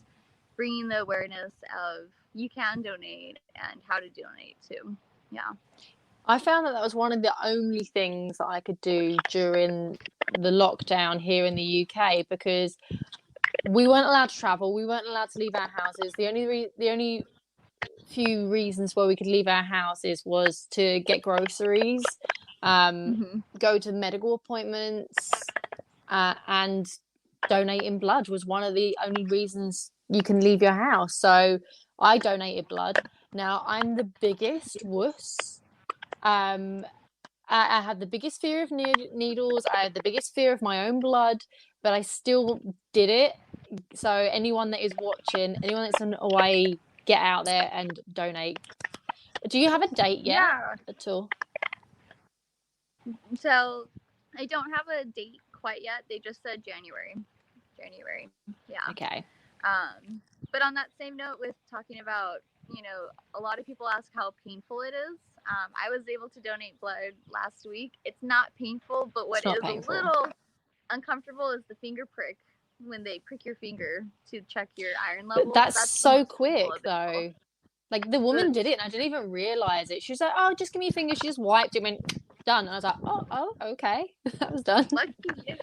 bringing the awareness of you can donate and how to donate too. Yeah. I found that was one of the only things that I could do during the lockdown here in the UK, because we weren't allowed to travel. We weren't allowed to leave our houses. The only few reasons why we could leave our houses was to get groceries. go to medical appointments, and donating blood was one of the only reasons you can leave your house. So I donated blood. Now I'm the biggest wuss. I have the biggest fear of needles. I have the biggest fear of my own blood, but I still did it. So anyone that is watching, anyone that's away, get out there and donate. Do you have a date yet at all? So I don't have a date quite yet. They just said January. Yeah. Okay. But on that same note, with talking about, a lot of people ask how painful it is. I was able to donate blood last week. It's not painful, but what is painful. A little uncomfortable is the finger prick when they prick your finger to check your iron level. But that's so quick, though. Like, the woman did it, and I didn't even realize it. She was like, "Oh, just give me your finger." She just wiped it, and went, done. And I was like, "Oh, okay, that was done." Lucky you.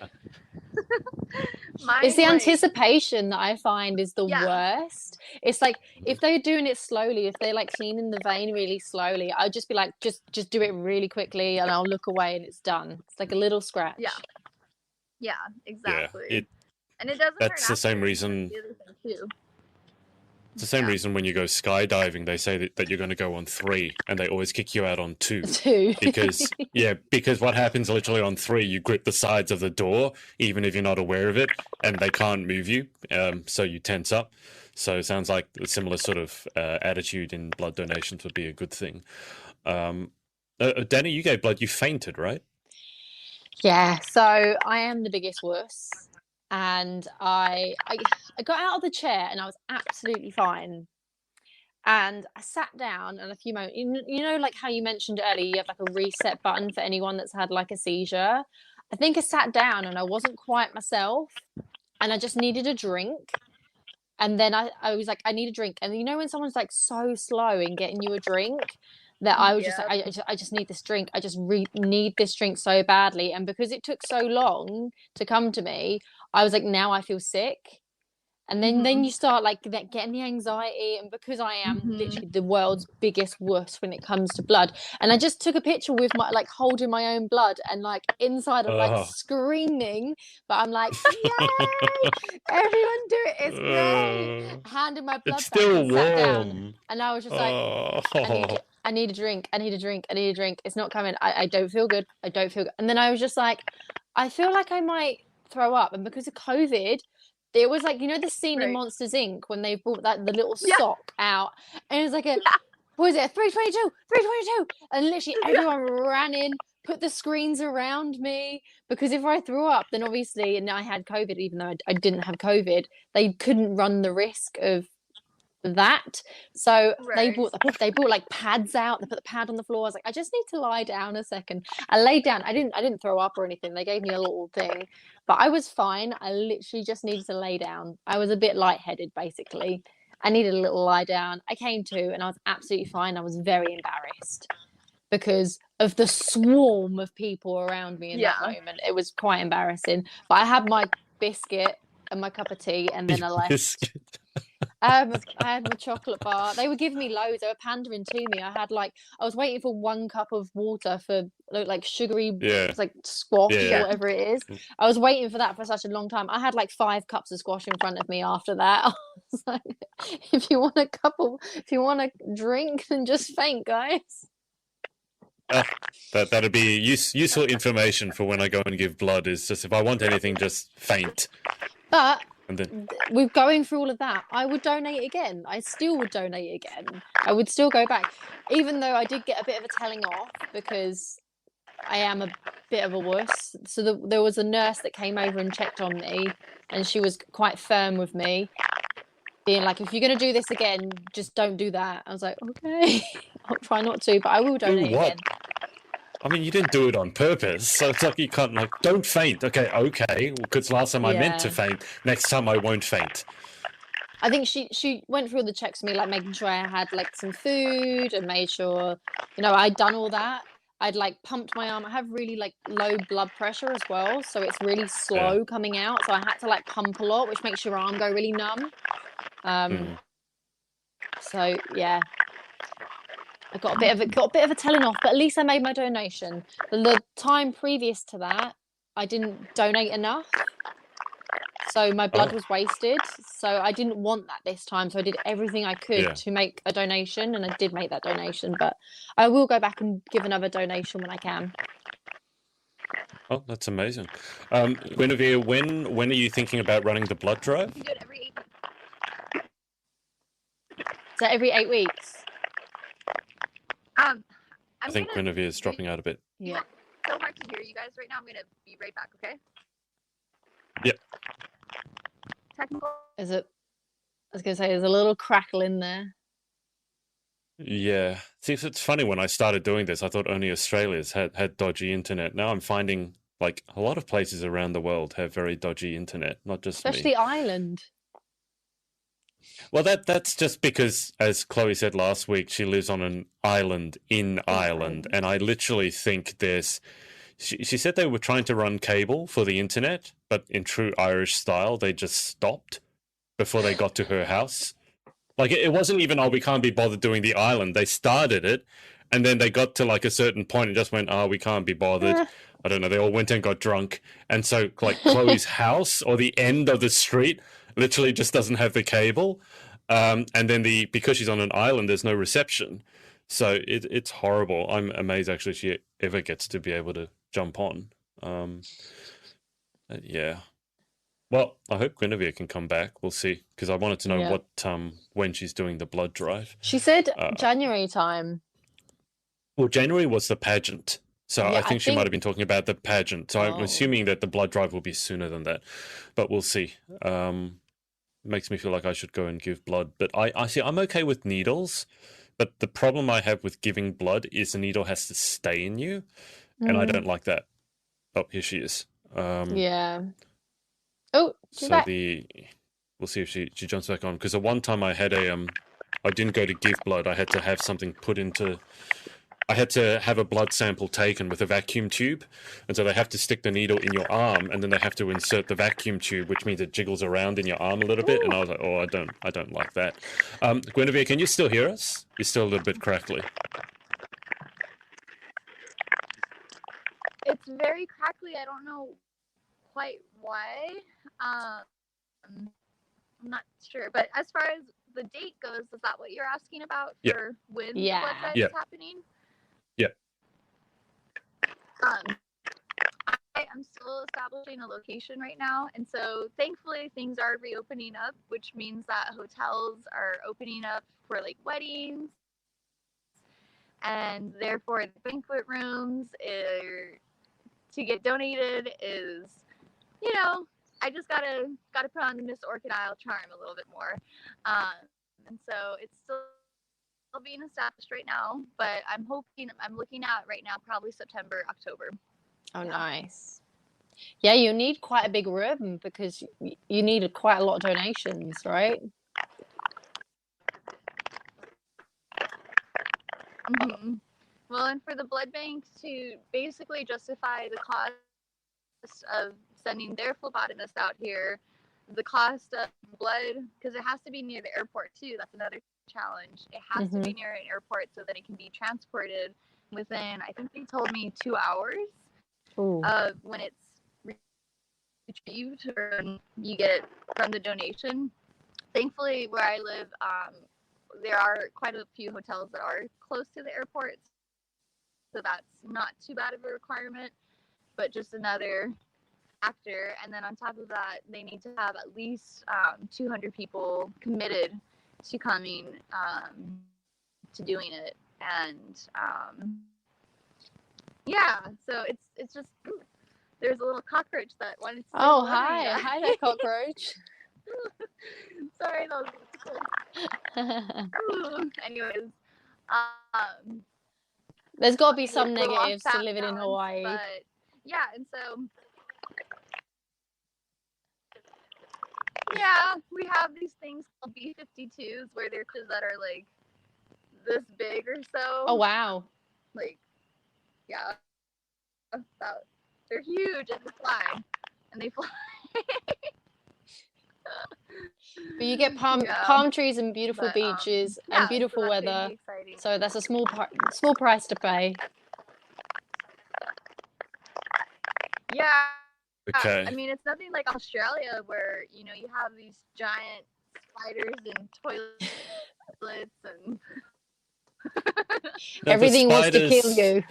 It's the anticipation that I find is the worst. It's like, if they're doing it slowly, if they're like cleaning the vein really slowly, I'll just be like, just do it really quickly, and I'll look away and it's done. It's like a little scratch. Yeah, exactly. Yeah, and it doesn't. That's the same reason. It's the same reason when you go skydiving, they say that you're going to go on 3, and they always kick you out on 2. Because what happens literally on 3, you grip the sides of the door, even if you're not aware of it, and they can't move you, so you tense up. So it sounds like a similar sort of attitude in blood donations would be a good thing. Danny, you gave blood, you fainted, right? Yeah, so I am the biggest wuss. And I got out of the chair and I was absolutely fine. And I sat down, and a few moments, you know, like how you mentioned earlier, you have like a reset button for anyone that's had like a seizure. I think I sat down and I wasn't quite myself, and I just needed a drink. And then I was like, I need a drink. And you know, when someone's like so slow in getting you a drink, that I was just like, I just need this drink. I just need this drink so badly. And because it took so long to come to me, I was like, now I feel sick. And then you start like getting the anxiety. And because I am literally the world's biggest wuss when it comes to blood, and I just took a picture with my, like, holding my own blood, and like inside I'm like screaming, but I'm like, yay, everyone do it, it's great. Handed my blood it's back still and warm. sat down, and I was just like, I need a drink. It's not coming. I don't feel good. And then I was just like, I feel like I might throw up. And because of COVID, there was like, you know, the scene in Monsters Inc. when they brought the little sock out, and it was like what was it, 322, and literally everyone ran in, put the screens around me, because if I threw up, then obviously, and I had COVID, even though I didn't have COVID, they couldn't run the risk of that. So they brought like pads out. They put the pad on the floor. I was like, I just need to lie down a second. I laid down. I didn't throw up or anything. They gave me a little thing, but I was fine. I literally just needed to lay down. I was a bit lightheaded, basically. I needed a little lie down. I came to, and I was absolutely fine. I was very embarrassed because of the swarm of people around me in that moment. It was quite embarrassing. But I had my biscuit and my cup of tea, and then I left. I had my chocolate bar. They were giving me loads. They were pandering to me. I was waiting for 1 cup of water for like sugary, like squash or whatever it is. I was waiting for that for such a long time. I had like 5 cups of squash in front of me after that. I was like, if you want a drink, then just faint, guys. That'd be useful information for when I go and give blood. Is just, if I want anything, just faint. But we're going through all of that. I would donate again. I still would donate again. I would still go back, even though I did get a bit of a telling off because I am a bit of a wuss. So there was a nurse that came over and checked on me, and she was quite firm with me, being like, if you're going to do this again, just don't do that. I was like, okay, I'll try not to, but I will donate again. I mean, you didn't do it on purpose, so it's like you can't, like, don't faint. Okay, because last time I meant to faint, next time I won't faint. I think she went through all the checks with me, like making sure I had like some food and made sure, you know, I'd done all that. I'd like pumped my arm. I have really like low blood pressure as well, so it's really slow coming out. So I had to like pump a lot, which makes your arm go really numb. So yeah. I got a bit of a telling off, but at least I made my donation. The time previous to that, I didn't donate enough, so my blood Oh, was wasted. So I didn't want that this time, so I did everything I could yeah. to make a donation, and I did make that donation. But I will go back and give another donation when I can. Oh, that's amazing. Guinevere, when are you thinking about running the blood drive? You can do it every 8 weeks. So every 8 weeks. I'm I think gonna Guinevere is dropping out a bit. Yeah. so hard to hear you guys right now. I'm gonna be right back, okay? Yep. Technical. Is it? I was gonna say there's a little crackle in there. Yeah. See, it's funny, when I started doing this, I thought only Australia's had dodgy internet. Now I'm finding like a lot of places around the world have very dodgy internet, not just Especially me. Ireland. Well, that's just because, as Chloe said last week, she lives on an island in Ireland, and I literally think there's. She said they were trying to run cable for the internet, but in true Irish style, they just stopped before they got to her house. Like, it wasn't even, oh, we can't be bothered doing the island. They started it, and then they got to like a certain point and just went, oh, we can't be bothered. I don't know. They all went and got drunk. And so, like, Chloe's house or the end of the street literally just doesn't have the cable. And then because she's on an island, there's no reception. So it's horrible. I'm amazed, actually, she ever gets to be able to jump on. Yeah. Well, I hope Guinevere can come back. We'll see, because I wanted to know Yeah. what when she's doing the blood drive. She said January time. Well, January was the pageant, so Yeah, I think she might have been talking about the pageant. So I'm Oh. assuming that the blood drive will be sooner than that, but we'll see. Makes me feel like I should go and give blood, but I see I'm okay with needles. But the problem I have with giving blood is the needle has to stay in you, and I don't like that. Oh, here she is. Yeah. Oh, she's So back. we'll see if she jumps back on, because the one time I had I didn't go to give blood. I had to have something put into. I had to have a blood sample taken with a vacuum tube, and so they have to stick the needle in your arm, and then they have to insert the vacuum tube, which means it jiggles around in your arm a little bit. And I was like, oh, I don't like that. Guinevere, can you still hear us? You're still a little bit crackly. It's very crackly. I don't know quite why. I'm not sure. But as far as the date goes, is that what you're asking about for when the blood drive is happening? Yeah. I am still establishing a location right now, and so thankfully things are reopening up, which means that hotels are opening up for like weddings, and therefore the banquet rooms to get donated is, I just gotta put on the Miss Orchid Isle charm a little bit more, and so it's still being established right now, but I'm looking at right now probably September, October. Oh, nice. Yeah, you need quite a big room because you need quite a lot of donations, right? Mm-hmm. Well, and for the blood bank to basically justify the cost of sending their phlebotomist out here, the cost of blood, because it has to be near the airport too. That's another challenge. It has to be near an airport so that it can be transported within, I think they told me, 2 hours of when it's retrieved or you get it from the donation. Thankfully, where I live, there are quite a few hotels that are close to the airport, so that's not too bad of a requirement, but just another factor. And then on top of that, they need to have at least 200 people committed to coming to doing it. And so it's just, there's a little cockroach that wanted to say Oh, hello to you. hi there, cockroach. Sorry, that was anyways. There's got to be some little negatives to off-tap living in sounds, Hawaii. But yeah, and so we have these things called B-52s where they're fish that are like this big or so. Oh, wow. Like, yeah, they're huge and they fly. But you get palm trees and beautiful beaches and beautiful so that's weather. really exciting. So that's a small price to pay. Yeah. Okay. I mean, it's nothing like Australia where, you have these giant spiders and toilets and No, Everything wants to kill you.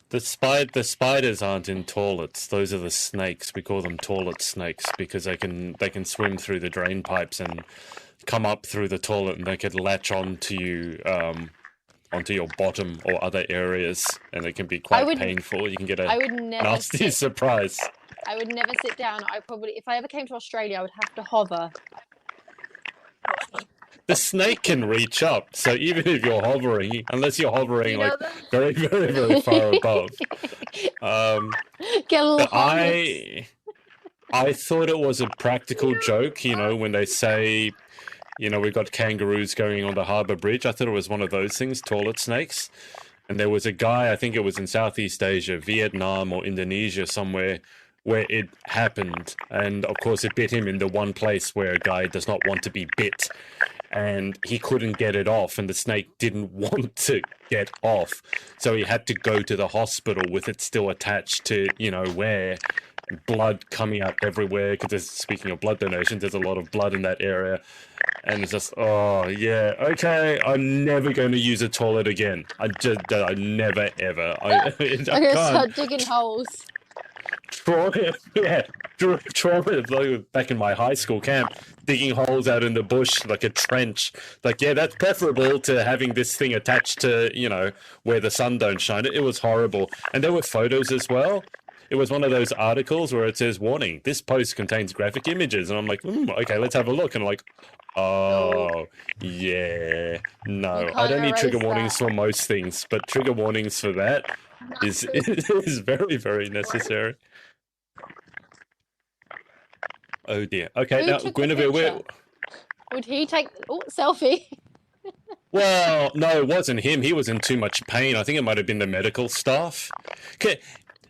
The spiders aren't in toilets. Those are the snakes. We call them toilet snakes because they can swim through the drain pipes and come up through the toilet, and they could latch onto you, onto your bottom or other areas, and it can be quite painful. You can get a nasty surprise. I would never sit down. If I ever came to Australia, I would have to hover. The snake can reach up, so even if you're hovering, unless you're hovering like very, very, very far above. Get a little I thought it was a practical joke, when they say, we've got kangaroos going on the harbour bridge. I thought it was one of those things, toilet snakes. And there was a guy, I think it was in Southeast Asia, Vietnam or Indonesia somewhere, where it happened. And of course it bit him in the one place where a guy does not want to be bit. And he couldn't get it off, and the snake didn't want to get off. So he had to go to the hospital with it still attached to, where blood coming out everywhere. Because speaking of blood donations, there's a lot of blood in that area. And it's just, oh, yeah, okay, I'm never going to use a toilet again. I never, ever. I can't. Start digging holes. Trauma, like back in my high school camp, digging holes out in the bush like a trench. Like, yeah, that's preferable to having this thing attached to, where the sun don't shine. It was horrible. And there were photos as well. It was one of those articles where it says, warning, this post contains graphic images. And I'm like, okay, let's have a look. And I'm like, oh, yeah, no. I don't need trigger warnings for most things, but trigger warnings for that is very, very necessary. Oh dear. Okay, now Guinevere, would he take selfie? Well, no, it wasn't him. He was in too much pain. I think it might have been the medical staff. Okay,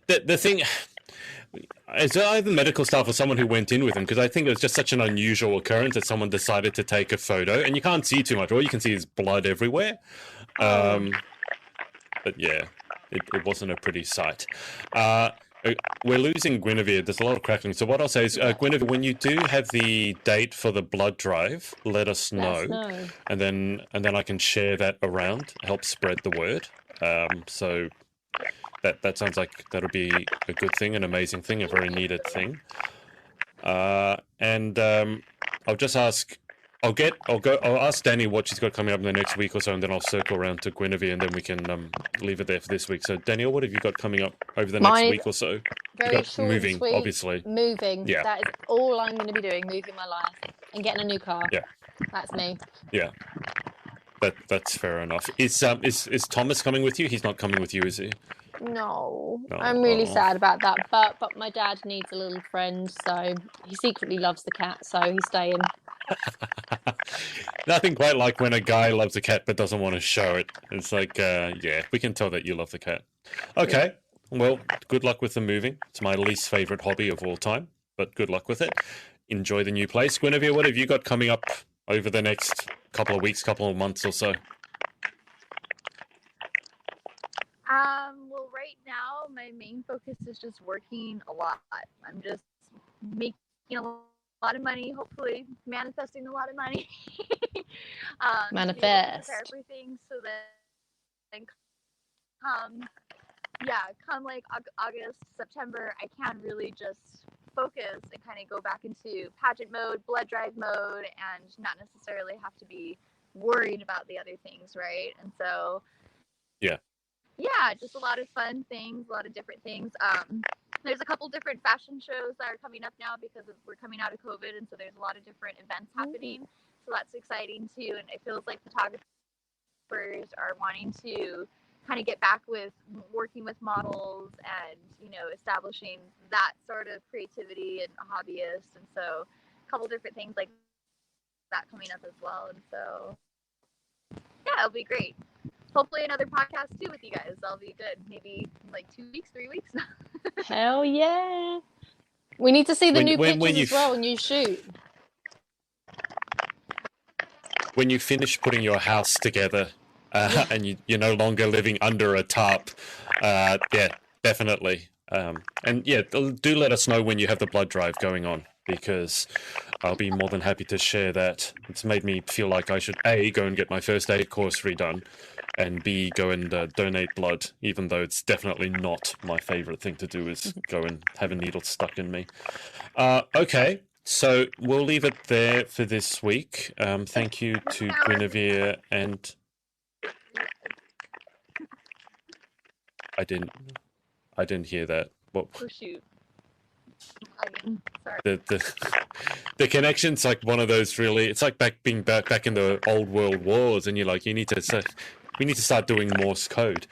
the thing is either medical staff or someone who went in with him, because I think it was just such an unusual occurrence that someone decided to take a photo, and you can't see too much. All you can see is blood everywhere. But yeah, it wasn't a pretty sight. We're losing Guinevere. There's a lot of crackling. So what I'll say is, Guinevere, when you do have the date for the blood drive, let us know. And then I can share that around, help spread the word. So that sounds like that'll be a good thing, an amazing thing, a very needed thing. And I'll just ask. I'll ask Danny what she's got coming up in the next week or so, and then I'll circle around to Guinevere, and then we can leave it there for this week. So, Danielle, what have you got coming up over the next week or so? Very short, moving, sweet, obviously. Moving. Yeah. That is all I'm going to be doing, moving my life and getting a new car. Yeah. That's me. Yeah. That's fair enough. Is Thomas coming with you? He's not coming with you, is he? No. I'm really sad about that. But my dad needs a little friend, so he secretly loves the cat, so he's staying. Nothing quite like when a guy loves a cat but doesn't want to show it. It's like, yeah, we can tell that you love the cat. Okay, well, good luck with the moving. It's my least favourite hobby of all time, but good luck with it. Enjoy the new place. Guinevere, what have you got coming up over the next couple of weeks, couple of months or so? Well, right now, my main focus is just working a lot. I'm just making a lot of money, hopefully manifesting a lot of money. Manifest. Prepare everything so that come like August, September, I can really just focus and kind of go back into pageant mode, blood drive mode, and not necessarily have to be worried about the other things, right? And so, yeah, just a lot of fun things, a lot of different things. There's a couple different fashion shows that are coming up now because we're coming out of COVID, and so there's a lot of different events happening. So that's exciting too, and it feels like photographers are wanting to kind of get back with working with models and, establishing that sort of creativity and hobbyists. And so a couple different things like that coming up as well. And so, yeah, it'll be great. Hopefully another podcast too with you guys. That'll be good. Maybe like 2 weeks, 3 weeks. Hell yeah. We need to see the new pictures as well when you shoot. When you finish putting your house together, and you're no longer living under a tarp, yeah, definitely. And yeah, do let us know when you have the blood drive going on, because I'll be more than happy to share that. It's made me feel like I should A, go and get my first aid course redone, and B, go and donate blood, even though it's definitely not my favorite thing to do is go and have a needle stuck in me. Okay, so we'll leave it there for this week. Thank you to Guinevere and... I didn't hear that. What? Oh, shoot. Sorry. The connection's like one of those really. It's like being back in the old world wars, and you're like, we need to start doing Morse code.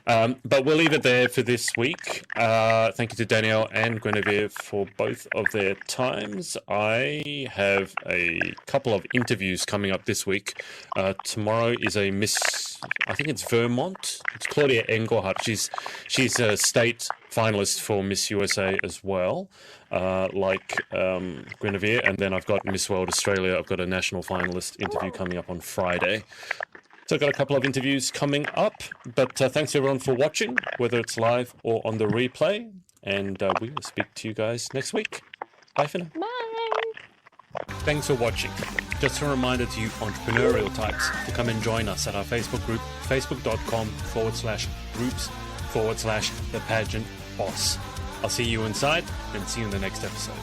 But we'll leave it there for this week. Thank you to Danielle and Guinevere for both of their times. I have a couple of interviews coming up this week. Tomorrow is a Miss, I think it's Vermont. It's Claudia Engelhardt. She's a state finalist for Miss USA as well, like Guinevere. And then I've got Miss World Australia. I've got a national finalist interview coming up on Friday. So I've got a couple of interviews coming up, but thanks everyone for watching, whether it's live or on the replay, and we will speak to you guys next week. Bye for now. Bye. Thanks for watching. Just a reminder to you entrepreneurial types to come and join us at our Facebook group, facebook.com/groups/the Pageant Boss. I'll see you inside and see you in the next episode.